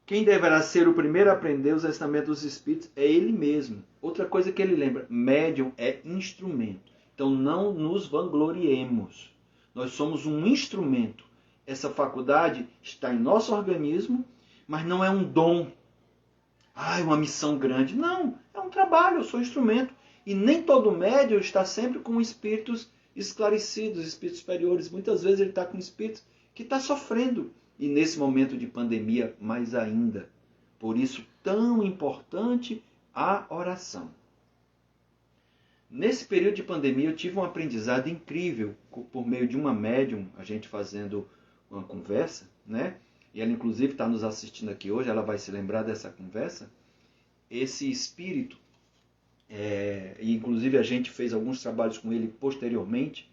Quem deverá ser o primeiro a aprender os ensinamentos dos Espíritos é ele mesmo. Outra coisa que ele lembra, médium é instrumento. Então não nos vangloriemos. Nós somos um instrumento. Essa faculdade está em nosso organismo, Mas não é um dom. Uma missão grande. Não, é um trabalho, eu sou instrumento. E nem todo médium está sempre com espíritos esclarecidos, espíritos superiores. Muitas vezes ele está com espíritos que está sofrendo. E nesse momento de pandemia, mais ainda. Por isso, tão importante a oração. Nesse período de pandemia, eu tive um aprendizado incrível por meio de uma médium, a gente fazendo uma conversa, né? E ela, inclusive, está nos assistindo aqui hoje, ela vai se lembrar dessa conversa. Esse espírito, e inclusive a gente fez alguns trabalhos com ele posteriormente,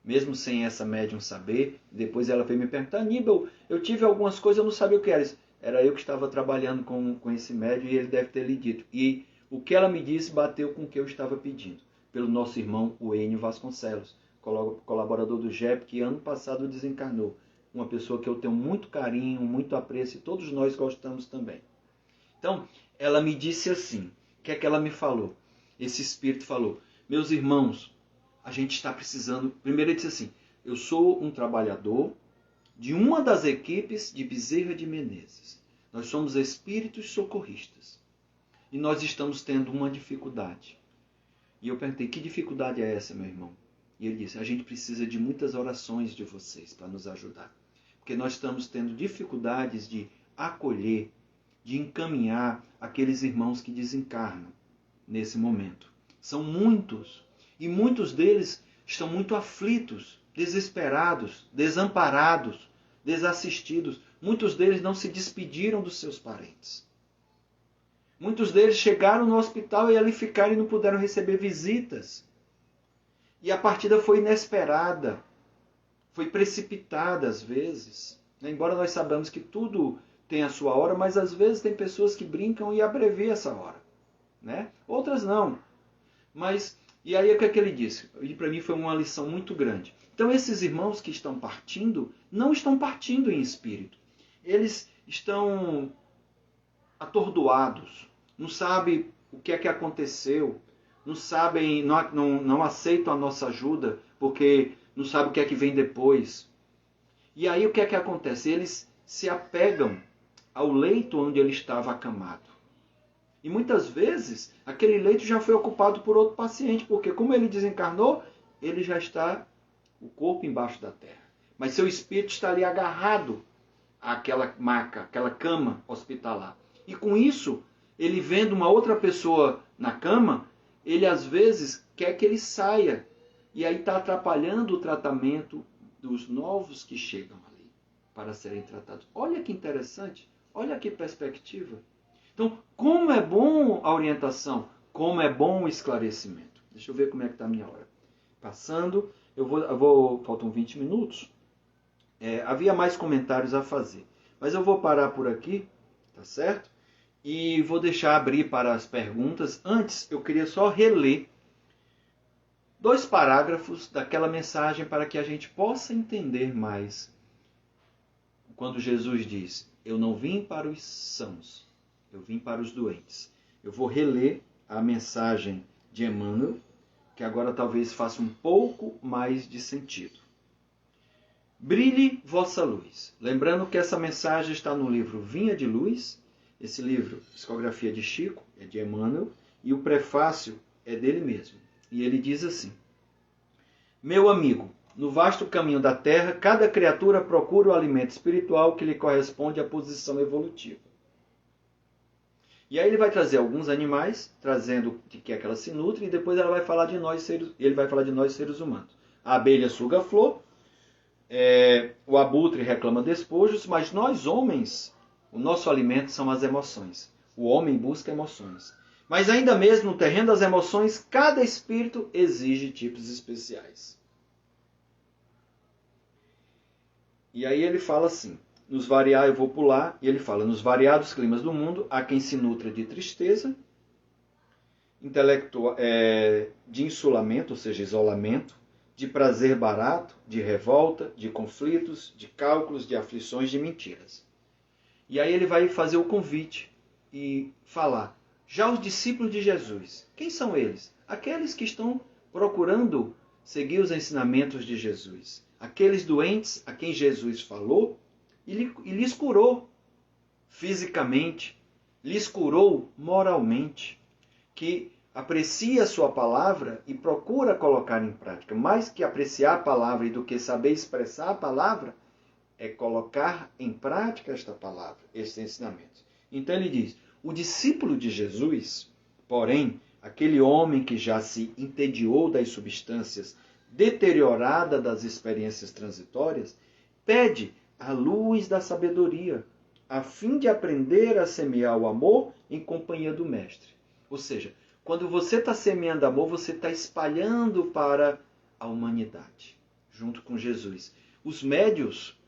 mesmo sem essa médium saber. Depois ela veio me perguntar: Aníbal, eu tive algumas coisas, eu não sabia o que era isso. Era eu que estava trabalhando com esse médium e ele deve ter lhe dito. E o que ela me disse bateu com o que eu estava pedindo. Pelo nosso irmão, o Enio Vasconcelos, colaborador do GEP, que ano passado desencarnou. Uma pessoa que eu tenho muito carinho, muito apreço, e todos nós gostamos também. Então, ela me disse assim, o que é que ela me falou? Esse espírito falou: meus irmãos, a gente está precisando... Primeiro ele disse assim: eu sou um trabalhador de uma das equipes de Bezerra de Menezes. Nós somos espíritos socorristas. E nós estamos tendo uma dificuldade. E eu perguntei: que dificuldade é essa, meu irmão? E ele disse: a gente precisa de muitas orações de vocês para nos ajudar. Porque nós estamos tendo dificuldades de acolher, de encaminhar aqueles irmãos que desencarnam nesse momento. São muitos. E muitos deles estão muito aflitos, desesperados, desamparados, desassistidos. Muitos deles não se despediram dos seus parentes. Muitos deles chegaram no hospital e ali ficaram e não puderam receber visitas. E a partida foi inesperada, foi precipitada às vezes. Embora nós saibamos que tudo tem a sua hora, mas às vezes tem pessoas que brincam e abreviam essa hora. Né? Outras não. Mas, e aí o que é que ele disse? E para mim foi uma lição muito grande. Então esses irmãos que estão partindo, não estão partindo em espírito. Eles estão atordoados, não sabem o que é que aconteceu, não sabem, não aceitam a nossa ajuda, porque não sabem o que é que vem depois. E aí o que é que acontece? Eles se apegam ao leito onde ele estava acamado. E muitas vezes aquele leito já foi ocupado por outro paciente, porque como ele desencarnou, ele já está o corpo embaixo da terra. Mas seu espírito está ali agarrado àquela maca, àquela cama hospitalar. E com isso, ele vendo uma outra pessoa na cama, ele às vezes quer que ele saia. E aí está atrapalhando o tratamento dos novos que chegam ali para serem tratados. Olha que interessante, olha que perspectiva. Então, como é bom a orientação, como é bom o esclarecimento. Deixa eu ver como é que está a minha hora. Passando, faltam 20 minutos. Havia mais comentários a fazer, mas eu vou parar por aqui, tá certo? E vou deixar abrir para as perguntas. Antes, eu queria só reler 2 parágrafos daquela mensagem para que a gente possa entender mais. Quando Jesus diz: eu não vim para os sãos, eu vim para os doentes. Eu vou reler a mensagem de Emmanuel, que agora talvez faça um pouco mais de sentido. Brilhe vossa luz. Lembrando que essa mensagem está no livro Vinha de Luz. Esse livro, Psicografia de Chico, é de Emmanuel, e o prefácio é dele mesmo. E ele diz assim: meu amigo, no vasto caminho da Terra, cada criatura procura o alimento espiritual que lhe corresponde à posição evolutiva. E aí ele vai trazer alguns animais, trazendo de que é que ela se nutre, e depois ela vai falar de nós seres humanos. A abelha suga a flor, o abutre reclama despojos, mas nós homens, o nosso alimento são as emoções. O homem busca emoções. Mas ainda mesmo no terreno das emoções, cada espírito exige tipos especiais. E aí ele fala assim, eu vou pular, e ele fala: nos variados climas do mundo, há quem se nutra de tristeza, de insulamento, ou seja, isolamento, de prazer barato, de revolta, de conflitos, de cálculos, de aflições, de mentiras. E aí ele vai fazer o convite e falar: já os discípulos de Jesus, quem são eles? Aqueles que estão procurando seguir os ensinamentos de Jesus. Aqueles doentes a quem Jesus falou e lhes curou. fisicamente, lhes curou moralmente, que aprecia a sua palavra e procura colocar em prática. Mais que apreciar a palavra e do que saber expressar a palavra, é colocar em prática esta palavra, estes ensinamentos. Então ele diz, o discípulo de Jesus, porém, aquele homem que já se entediou das substâncias, deteriorada das experiências transitórias, pede a luz da sabedoria, a fim de aprender a semear o amor em companhia do Mestre. Ou seja, quando você está semeando amor, você está espalhando para a humanidade, junto com Jesus. Os médios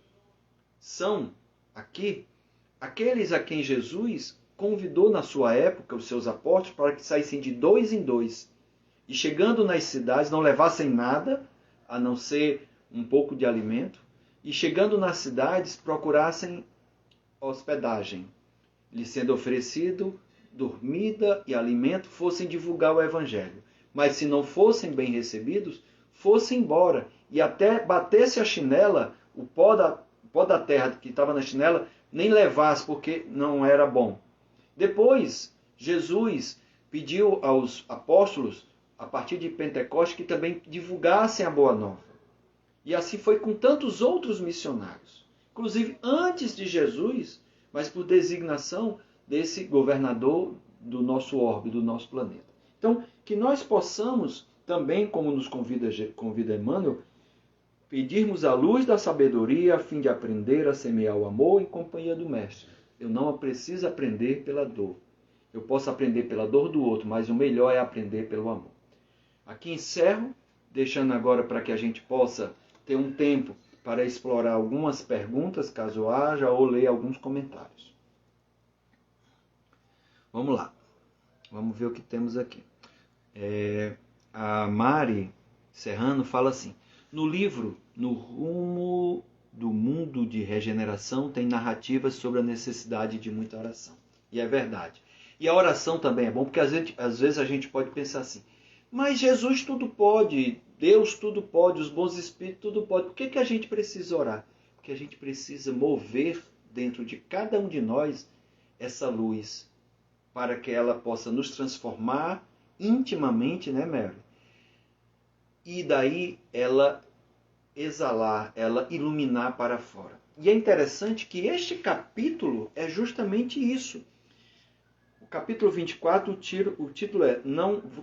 são, aqui, aqueles a quem Jesus convidou na sua época, os seus apóstolos, para que saíssem de 2 em 2. E chegando nas cidades, não levassem nada, a não ser um pouco de alimento. E chegando nas cidades, procurassem hospedagem. Lhes sendo oferecido dormida e alimento, fossem divulgar o evangelho. Mas se não fossem bem recebidos, fossem embora. E até batesse a chinela, o pó da terra que estava na chinela, nem levasse, porque não era bom. Depois, Jesus pediu aos apóstolos, a partir de Pentecostes, que também divulgassem a boa nova. E assim foi com tantos outros missionários. Inclusive antes de Jesus, mas por designação desse governador do nosso orbe, do nosso planeta. Então, que nós possamos também, como nos convida Emmanuel, pedirmos a luz da sabedoria a fim de aprender a semear o amor em companhia do Mestre. Eu não preciso aprender pela dor. Eu posso aprender pela dor do outro, mas o melhor é aprender pelo amor. Aqui encerro, deixando agora para que a gente possa ter um tempo para explorar algumas perguntas, caso haja, ou ler alguns comentários. Vamos lá. Vamos ver o que temos aqui. A Mari Serrano fala assim, no livro No Rumo do Mundo de Regeneração tem narrativas sobre a necessidade de muita oração. E é verdade. E a oração também é bom, porque às vezes a gente pode pensar assim, mas Jesus tudo pode, Deus tudo pode, os bons espíritos tudo pode. Por que a gente precisa orar? Porque a gente precisa mover dentro de cada um de nós essa luz, para que ela possa nos transformar intimamente, né, Mary? E daí ela exalar, ela iluminar para fora. E é interessante que este capítulo é justamente isso. O capítulo 24, o título é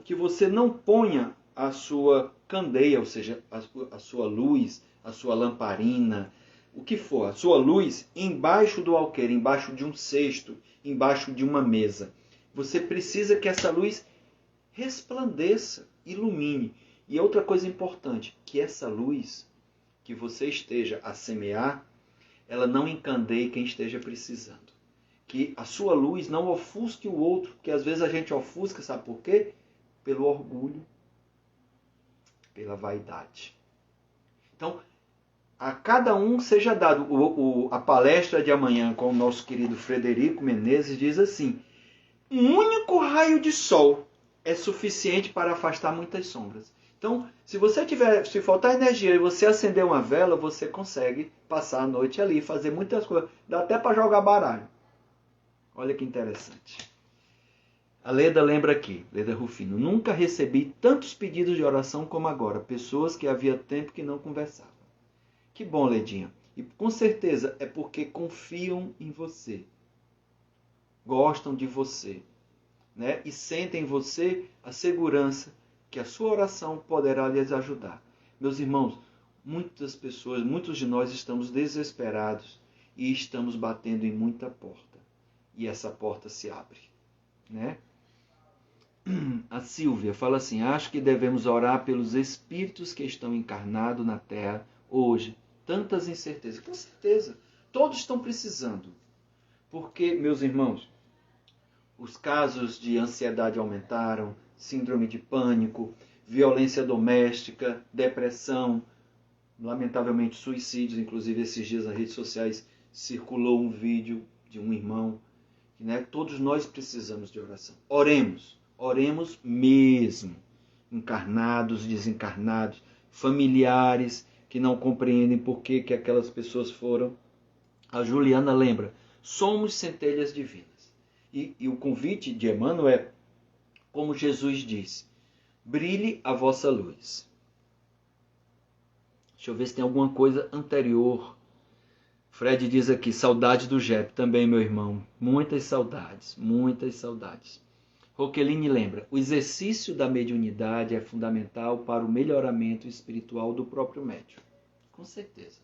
que você não ponha a sua candeia, ou seja, a sua luz, a sua lamparina, o que for, a sua luz embaixo do alqueire, embaixo de um cesto, embaixo de uma mesa. Você precisa que essa luz resplandeça, ilumine. E outra coisa importante, que essa luz que você esteja a semear, ela não encandeie quem esteja precisando. Que a sua luz não ofusque o outro, porque às vezes a gente ofusca, sabe por quê? Pelo orgulho, pela vaidade. Então, a cada um seja dado. A palestra de amanhã com o nosso querido Frederico Menezes diz assim, um único raio de sol é suficiente para afastar muitas sombras. Então, se faltar energia e você acender uma vela, você consegue passar a noite ali, fazer muitas coisas. Dá até para jogar baralho. Olha que interessante. A Leda lembra aqui, Leda Rufino, nunca recebi tantos pedidos de oração como agora. Pessoas que havia tempo que não conversavam. Que bom, Ledinha. E com certeza é porque confiam em você. Gostam de você. Né? E sentem em você a segurança que a sua oração poderá lhes ajudar. Meus irmãos, muitas pessoas, muitos de nós estamos desesperados e estamos batendo em muita porta. E essa porta se abre. Né? A Silvia fala assim, acho que devemos orar pelos espíritos que estão encarnados na Terra hoje. Tantas incertezas. Com certeza, todos estão precisando. Porque, meus irmãos, os casos de ansiedade aumentaram, síndrome de pânico, violência doméstica, depressão, lamentavelmente suicídios. Inclusive, esses dias nas redes sociais circulou um vídeo de um irmão. Né? Todos nós precisamos de oração. Oremos mesmo. Encarnados, desencarnados, familiares que não compreendem por que aquelas pessoas foram. A Juliana lembra, Somos centelhas divinas. E o convite de Emmanuel é, como Jesus disse, brilhe a vossa luz. Deixa eu ver se tem alguma coisa anterior. Fred diz aqui, saudade do Jep também, meu irmão. Muitas saudades, muitas saudades. Roqueline lembra, o exercício da mediunidade é fundamental para o melhoramento espiritual do próprio médium. Com certeza.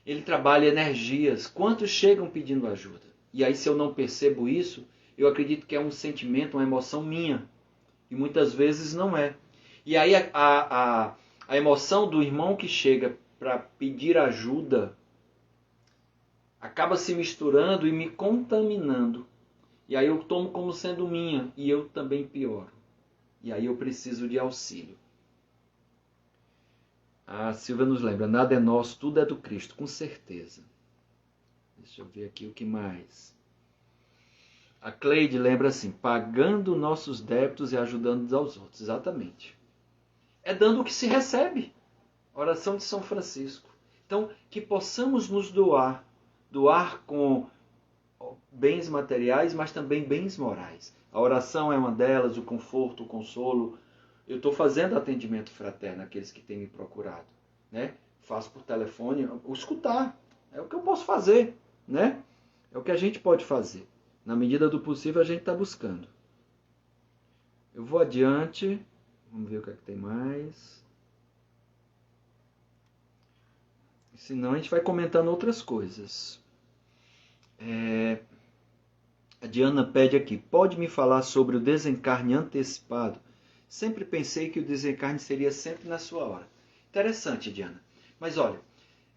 Ele trabalha energias. Quantos chegam pedindo ajuda? E aí, se eu não percebo isso, eu acredito que é um sentimento, uma emoção minha. E muitas vezes não é. E aí a emoção do irmão que chega para pedir ajuda acaba se misturando e me contaminando. E aí eu tomo como sendo minha e eu também pioro. E aí eu preciso de auxílio. A Silvia nos lembra, nada é nosso, tudo é do Cristo, com certeza. Deixa eu ver aqui o que mais. A Cleide lembra assim, pagando nossos débitos e ajudando uns aos outros. Exatamente. É dando o que se recebe. Oração de São Francisco. Então, que possamos nos doar. Doar com bens materiais, mas também bens morais. A oração é uma delas, o conforto, o consolo. Eu estou fazendo atendimento fraterno àqueles que têm me procurado. Né? Faço por telefone, o escutar. É o que eu posso fazer. Né? É o que a gente pode fazer. Na medida do possível, a gente está buscando. Eu vou adiante. Vamos ver o que é que tem mais. Senão a gente vai comentando outras coisas. A Diana pede aqui. Pode me falar sobre o desencarne antecipado? Sempre pensei que o desencarne seria sempre na sua hora. Interessante, Diana. Mas olha,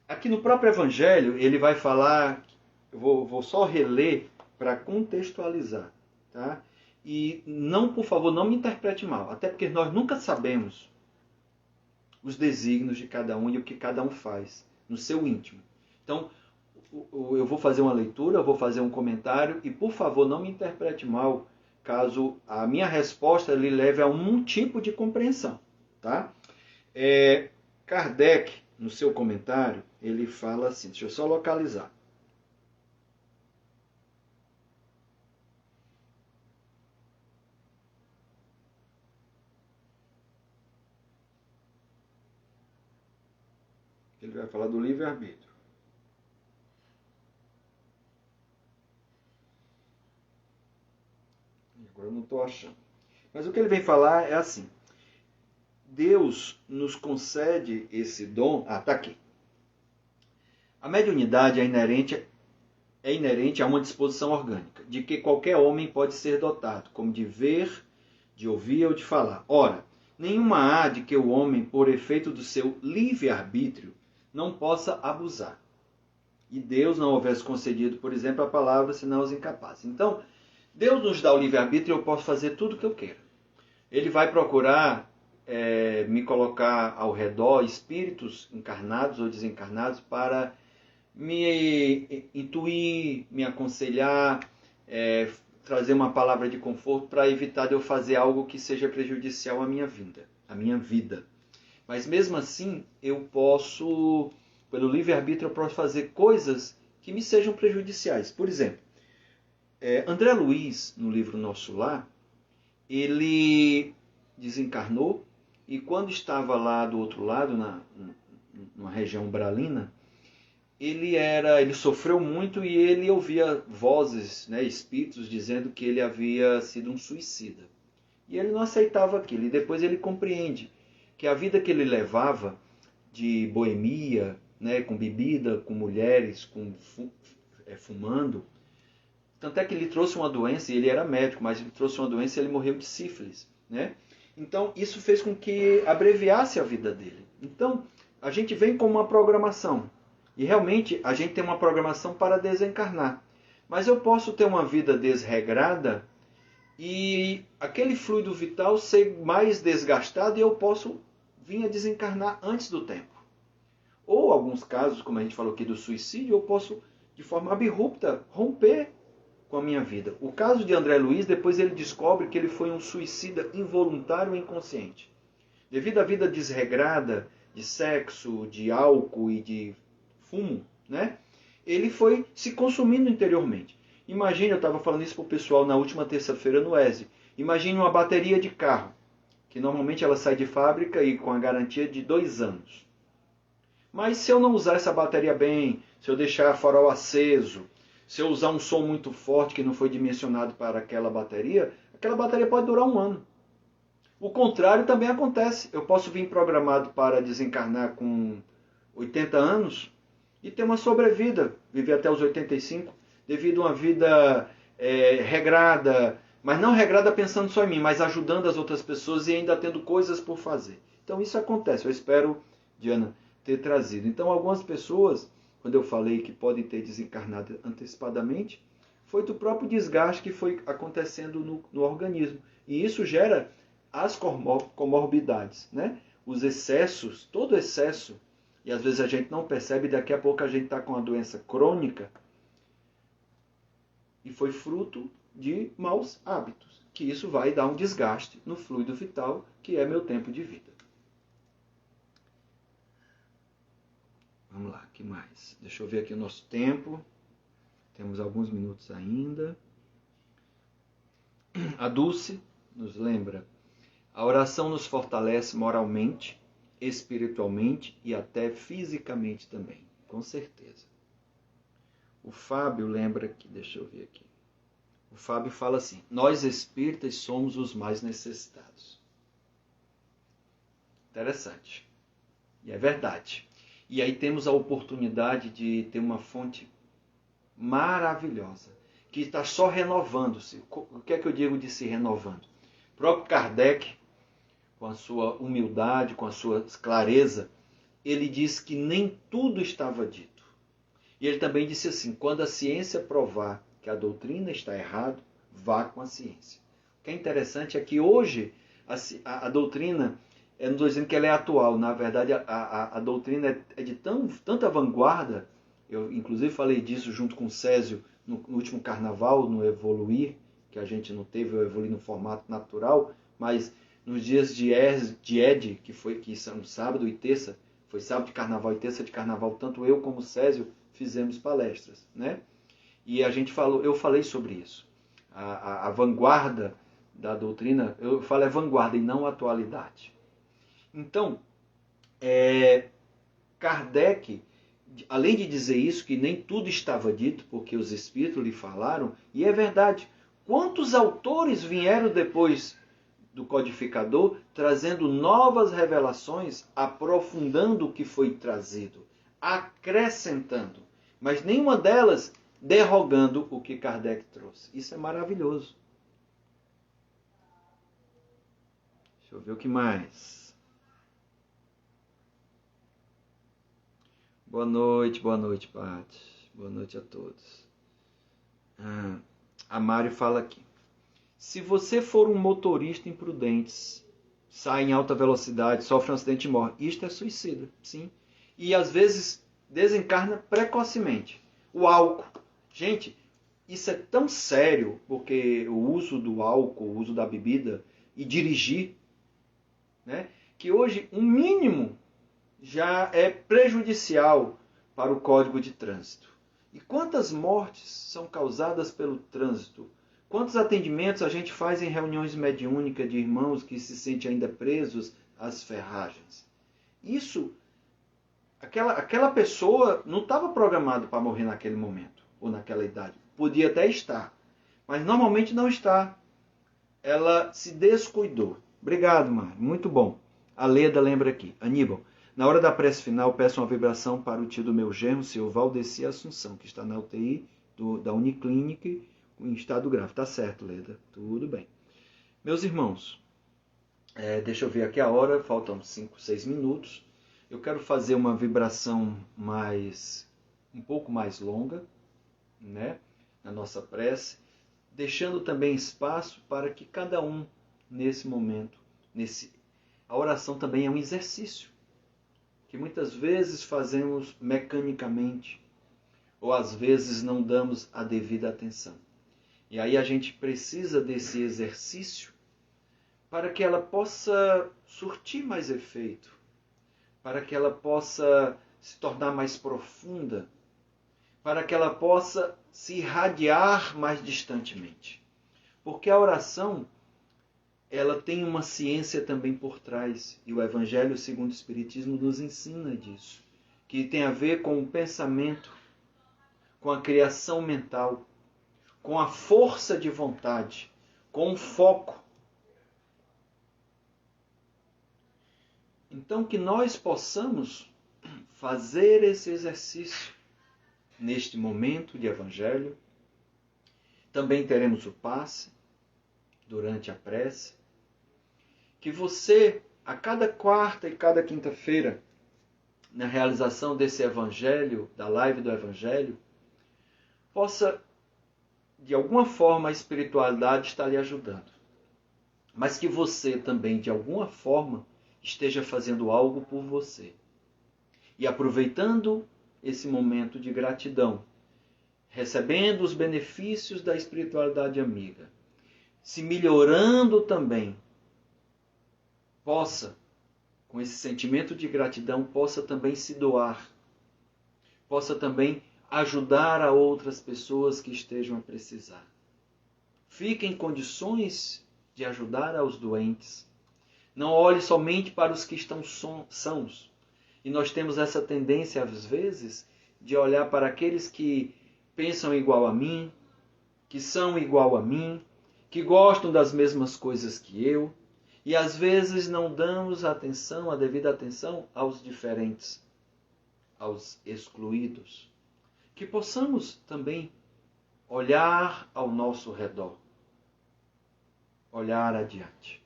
aqui no próprio Evangelho, ele vai falar... Eu vou só reler para contextualizar. Tá? E não, por favor, não me interprete mal. Até porque nós nunca sabemos os desígnios de cada um e o que cada um faz no seu íntimo. Então, eu vou fazer uma leitura, eu vou fazer um comentário e, por favor, não me interprete mal caso a minha resposta lhe leve a um tipo de compreensão. Tá? Kardec, no seu comentário, ele fala assim, deixa eu só localizar. Ele vai falar do livre-arbítrio. Agora eu não estou achando. Mas o que ele vem falar é assim. Deus nos concede esse dom... Ah, está aqui. A mediunidade é inerente a uma disposição orgânica, de que qualquer homem pode ser dotado, como de ver, de ouvir ou de falar. Ora, nenhuma há de que o homem, por efeito do seu livre-arbítrio, não possa abusar. E Deus não houvesse concedido, por exemplo, a palavra, senão aos incapazes. Então, Deus nos dá o livre-arbítrio e eu posso fazer tudo o que eu quero. Ele vai procurar me colocar ao redor espíritos encarnados ou desencarnados para me intuir, me aconselhar, trazer uma palavra de conforto para evitar de eu fazer algo que seja prejudicial à minha vida. Mas mesmo assim, eu posso, pelo livre-arbítrio, eu posso fazer coisas que me sejam prejudiciais. Por exemplo, André Luiz, no livro Nosso Lar, ele desencarnou e quando estava lá do outro lado, numa região umbralina, ele sofreu muito e ele ouvia vozes, espíritos, dizendo que ele havia sido um suicida. E ele não aceitava aquilo. E depois ele compreende que a vida que ele levava de boemia, com bebida, com mulheres, fumando, tanto é que ele trouxe uma doença, e ele era médico, mas ele trouxe uma doença e ele morreu de sífilis. Então, isso fez com que abreviasse a vida dele. Então, a gente vem com uma programação. E realmente, a gente tem uma programação para desencarnar. Mas eu posso ter uma vida desregrada e aquele fluido vital ser mais desgastado e eu posso vir a desencarnar antes do tempo. Ou, alguns casos, como a gente falou aqui do suicídio, eu posso, de forma abrupta, romper com a minha vida. O caso de André Luiz, depois ele descobre que ele foi um suicida involuntário e inconsciente. Devido à vida desregrada de sexo, de álcool e de fumo, ele foi se consumindo interiormente. Imagine, eu estava falando isso para o pessoal na última terça-feira no ESE. Imagine uma bateria de carro, que normalmente ela sai de fábrica e com a garantia de 2 anos. Mas se eu não usar essa bateria bem, se eu deixar farol aceso, se eu usar um som muito forte que não foi dimensionado para aquela bateria pode durar 1 ano. O contrário também acontece. Eu posso vir programado para desencarnar com 80 anos e ter uma sobrevida, viver até os 85, devido a uma vida regrada, mas não regrada pensando só em mim, mas ajudando as outras pessoas e ainda tendo coisas por fazer. Então isso acontece. Eu espero, Diana, ter trazido. Então algumas pessoas, quando eu falei que podem ter desencarnado antecipadamente, foi do próprio desgaste que foi acontecendo no organismo. E isso gera as comorbidades, né? Os excessos, todo excesso, e às vezes a gente não percebe, daqui a pouco a gente está com uma doença crônica, e foi fruto de maus hábitos, que isso vai dar um desgaste no fluido vital, que é meu tempo de vida. Vamos lá, o que mais? Deixa eu ver aqui o nosso tempo. Temos alguns minutos ainda. A Dulce nos lembra: a oração nos fortalece moralmente, espiritualmente e até fisicamente também, com certeza. O Fábio lembra que, deixa eu ver aqui. O Fábio fala assim: nós espíritas somos os mais necessitados. Interessante. E é verdade. E aí temos a oportunidade de ter uma fonte maravilhosa, que está só renovando-se. O que é que eu digo de se renovando? O próprio Kardec, com a sua humildade, com a sua clareza, ele diz que nem tudo estava dito. E ele também disse assim: quando a ciência provar que a doutrina está errada, vá com a ciência. O que é interessante é que hoje a doutrina, eu não estou dizendo que ela é atual, na verdade a doutrina é de tanta vanguarda. Eu inclusive falei disso junto com o Césio no último carnaval, no Evoluir, que a gente não teve o Evoluir no formato natural, mas nos dias de Ed, que são sábado e terça, foi sábado de carnaval e terça de carnaval, tanto eu como o Césio fizemos palestras, né? E eu falei sobre isso. A vanguarda da doutrina, eu falo vanguarda e não atualidade. Então, Kardec, além de dizer isso, que nem tudo estava dito, porque os espíritos lhe falaram, e é verdade, quantos autores vieram depois do codificador, trazendo novas revelações, aprofundando o que foi trazido, acrescentando, mas nenhuma delas derrogando o que Kardec trouxe. Isso é maravilhoso. Deixa eu ver o que mais. Boa noite, Paty. Boa noite a todos. A Mário fala aqui: se você for um motorista imprudente, sai em alta velocidade, sofre um acidente e morre, isto é suicida, sim. E às vezes desencarna precocemente. O álcool. Gente, isso é tão sério, porque o uso do álcool, o uso da bebida e dirigir, né, que hoje um mínimo já é prejudicial para o Código de Trânsito. E quantas mortes são causadas pelo trânsito? Quantos atendimentos a gente faz em reuniões mediúnicas de irmãos que se sentem ainda presos às ferragens? Isso, aquela pessoa não estava programada para morrer naquele momento, ou naquela idade. Podia até estar, mas normalmente não está. Ela se descuidou. Obrigado, Mário. Muito bom. A Leda lembra aqui. Aníbal, na hora da prece final, peço uma vibração para o tio do meu genro, seu Valdeci Assunção, que está na UTI da Uniclínica, em estado grave. Tá certo, Leda. Tudo bem. Meus irmãos, deixa eu ver aqui a hora, faltam 5, 6 minutos. Eu quero fazer uma vibração um pouco mais longa, né, na nossa prece, deixando também espaço para que cada um, nesse momento, a oração também é um exercício, que muitas vezes fazemos mecanicamente, ou às vezes não damos a devida atenção. E aí a gente precisa desse exercício para que ela possa surtir mais efeito, para que ela possa se tornar mais profunda, para que ela possa se irradiar mais distantemente. Porque a oração, ela tem uma ciência também por trás, e o Evangelho segundo o Espiritismo nos ensina disso, que tem a ver com o pensamento, com a criação mental, com a força de vontade, com o foco. Então, que nós possamos fazer esse exercício neste momento de Evangelho. Também teremos o passe durante a prece. Que você, a cada quarta e cada quinta-feira, na realização desse Evangelho, da live do Evangelho, possa, de alguma forma, a espiritualidade estar lhe ajudando. Mas que você também, de alguma forma, esteja fazendo algo por você. E aproveitando esse momento de gratidão, recebendo os benefícios da espiritualidade amiga, se melhorando também, possa, com esse sentimento de gratidão, possa também se doar, possa também ajudar a outras pessoas que estejam a precisar. Fique em condições de ajudar aos doentes. Não olhe somente para os que estão sãos. E nós temos essa tendência, às vezes, de olhar para aqueles que pensam igual a mim, que são igual a mim, que gostam das mesmas coisas que eu, e às vezes não damos atenção, a devida atenção aos diferentes, aos excluídos. Que possamos também olhar ao nosso redor, olhar adiante.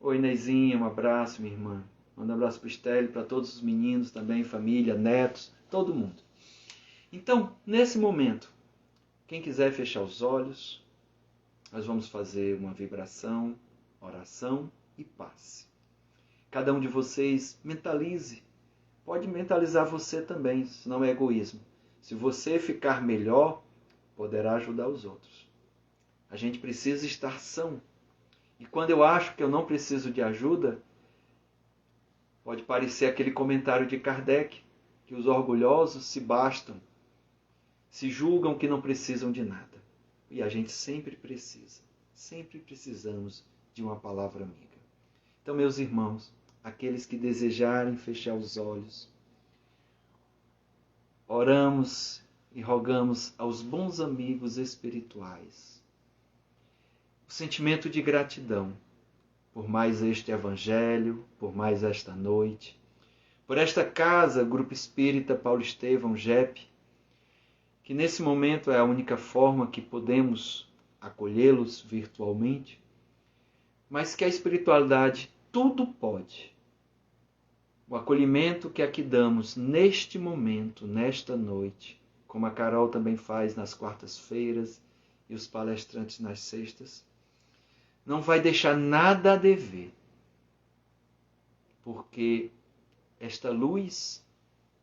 Oi, Neizinha, um abraço, minha irmã. Manda um abraço para o Estélio, para todos os meninos também, família, netos, todo mundo. Então, nesse momento, quem quiser fechar os olhos, nós vamos fazer uma vibração, oração e passe. Cada um de vocês mentalize. Pode mentalizar você também, isso não é egoísmo. Se você ficar melhor, poderá ajudar os outros. A gente precisa estar são. E quando eu acho que eu não preciso de ajuda, pode parecer aquele comentário de Kardec, que os orgulhosos se bastam, se julgam que não precisam de nada. E a gente sempre precisa, sempre precisamos de uma palavra amiga. Então, meus irmãos, aqueles que desejarem fechar os olhos, oramos e rogamos aos bons amigos espirituais o sentimento de gratidão por mais este Evangelho, por mais esta noite, por esta casa, Grupo Espírita Paulo Estevão, GEP, que nesse momento é a única forma que podemos acolhê-los virtualmente, mas que a espiritualidade tudo pode. O acolhimento que aqui damos neste momento, nesta noite, como a Carol também faz nas quartas-feiras e os palestrantes nas sextas, não vai deixar nada a dever, porque esta luz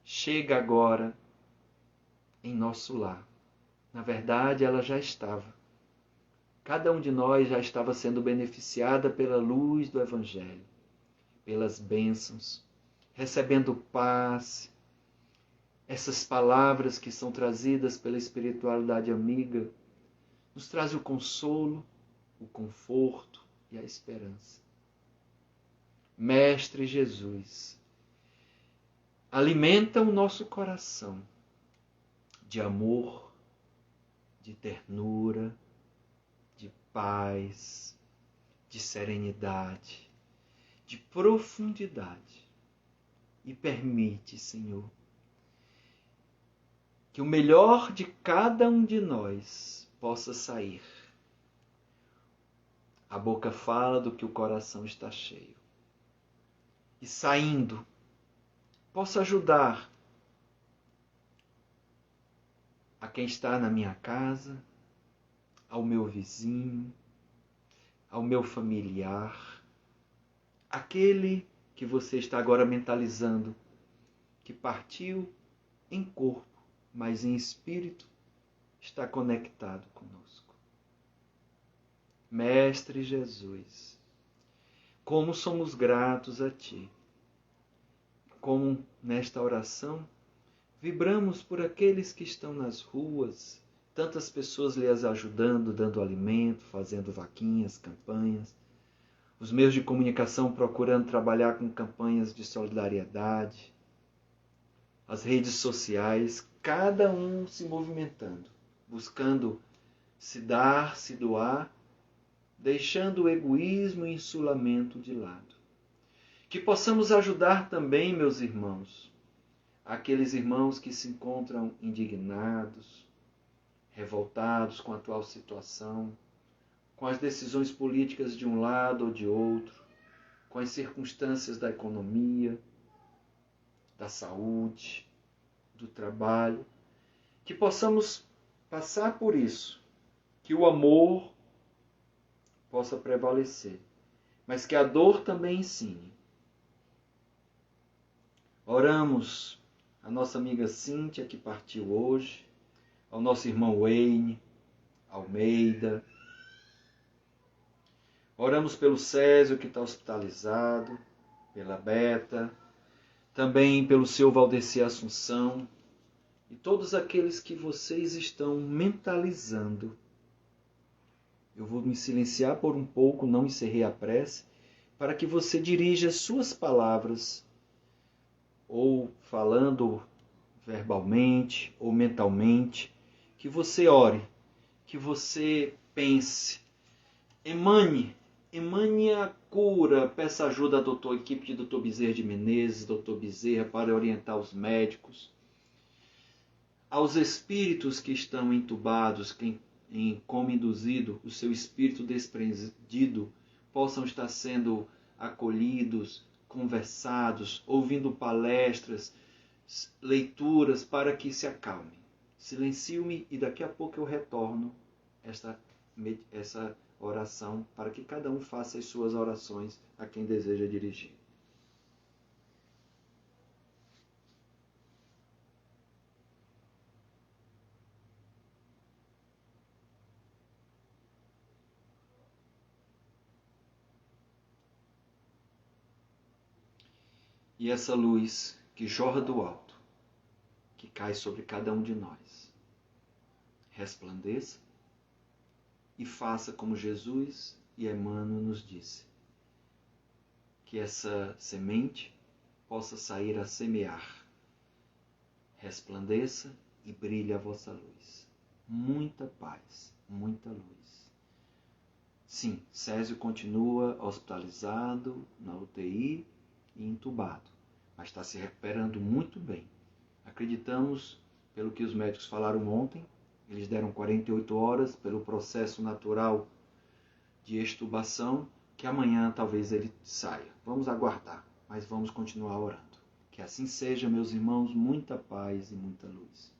chega agora em nosso lar. Na verdade, ela já estava. Cada um de nós já estava sendo beneficiada pela luz do Evangelho, pelas bênçãos, recebendo paz, essas palavras que são trazidas pela espiritualidade amiga, nos traz o consolo, o conforto e a esperança. Mestre Jesus, alimenta o nosso coração de amor, de ternura, de paz, de serenidade, de profundidade. E permite, Senhor, que o melhor de cada um de nós possa sair. A boca fala do que o coração está cheio. E saindo, possa ajudar a quem está na minha casa, ao meu vizinho, ao meu familiar, aquele que você está agora mentalizando, que partiu em corpo, mas em espírito está conectado conosco. Mestre Jesus, como somos gratos a Ti, como nesta oração Vibramos por aqueles que estão nas ruas, tantas pessoas lhes ajudando, dando alimento, fazendo vaquinhas, campanhas. Os meios de comunicação procurando trabalhar com campanhas de solidariedade. As redes sociais, cada um se movimentando, buscando se dar, se doar, deixando o egoísmo e insulamento de lado. Que possamos ajudar também, meus irmãos, aqueles irmãos que se encontram indignados, revoltados com a atual situação, com as decisões políticas de um lado ou de outro, com as circunstâncias da economia, da saúde, do trabalho, que possamos passar por isso, que o amor possa prevalecer, mas que a dor também ensine. Oramos a nossa amiga Cíntia, que partiu hoje, ao nosso irmão Wayne Almeida. Oramos pelo Césio, que está hospitalizado, pela Beta, também pelo seu Valdeci Assunção, e todos aqueles que vocês estão mentalizando. Eu vou me silenciar por um pouco, não encerrei a prece, para que você dirija as suas palavras, ou falando verbalmente, ou mentalmente, que você ore, que você pense, emane a cura, peça ajuda à equipe de Dr. Bezerra de Menezes, Dr. Bezerra, para orientar os médicos, aos espíritos que estão entubados, que em coma induzido, o seu espírito desprendido, possam estar sendo acolhidos, conversados, ouvindo palestras, leituras, para que se acalmem. Silencio-me e daqui a pouco eu retorno essa oração, para que cada um faça as suas orações a quem deseja dirigir. E essa luz que jorra do alto, que cai sobre cada um de nós, resplandeça e faça como Jesus e Emmanuel nos disse, que essa semente possa sair a semear. Resplandeça e brilhe a vossa luz. Muita paz, muita luz. Sim, Césio continua hospitalizado na UTI e entubado, mas está se recuperando muito bem. Acreditamos, pelo que os médicos falaram ontem, eles deram 48 horas pelo processo natural de extubação, que amanhã talvez ele saia. Vamos aguardar, mas vamos continuar orando. Que assim seja, meus irmãos, muita paz e muita luz.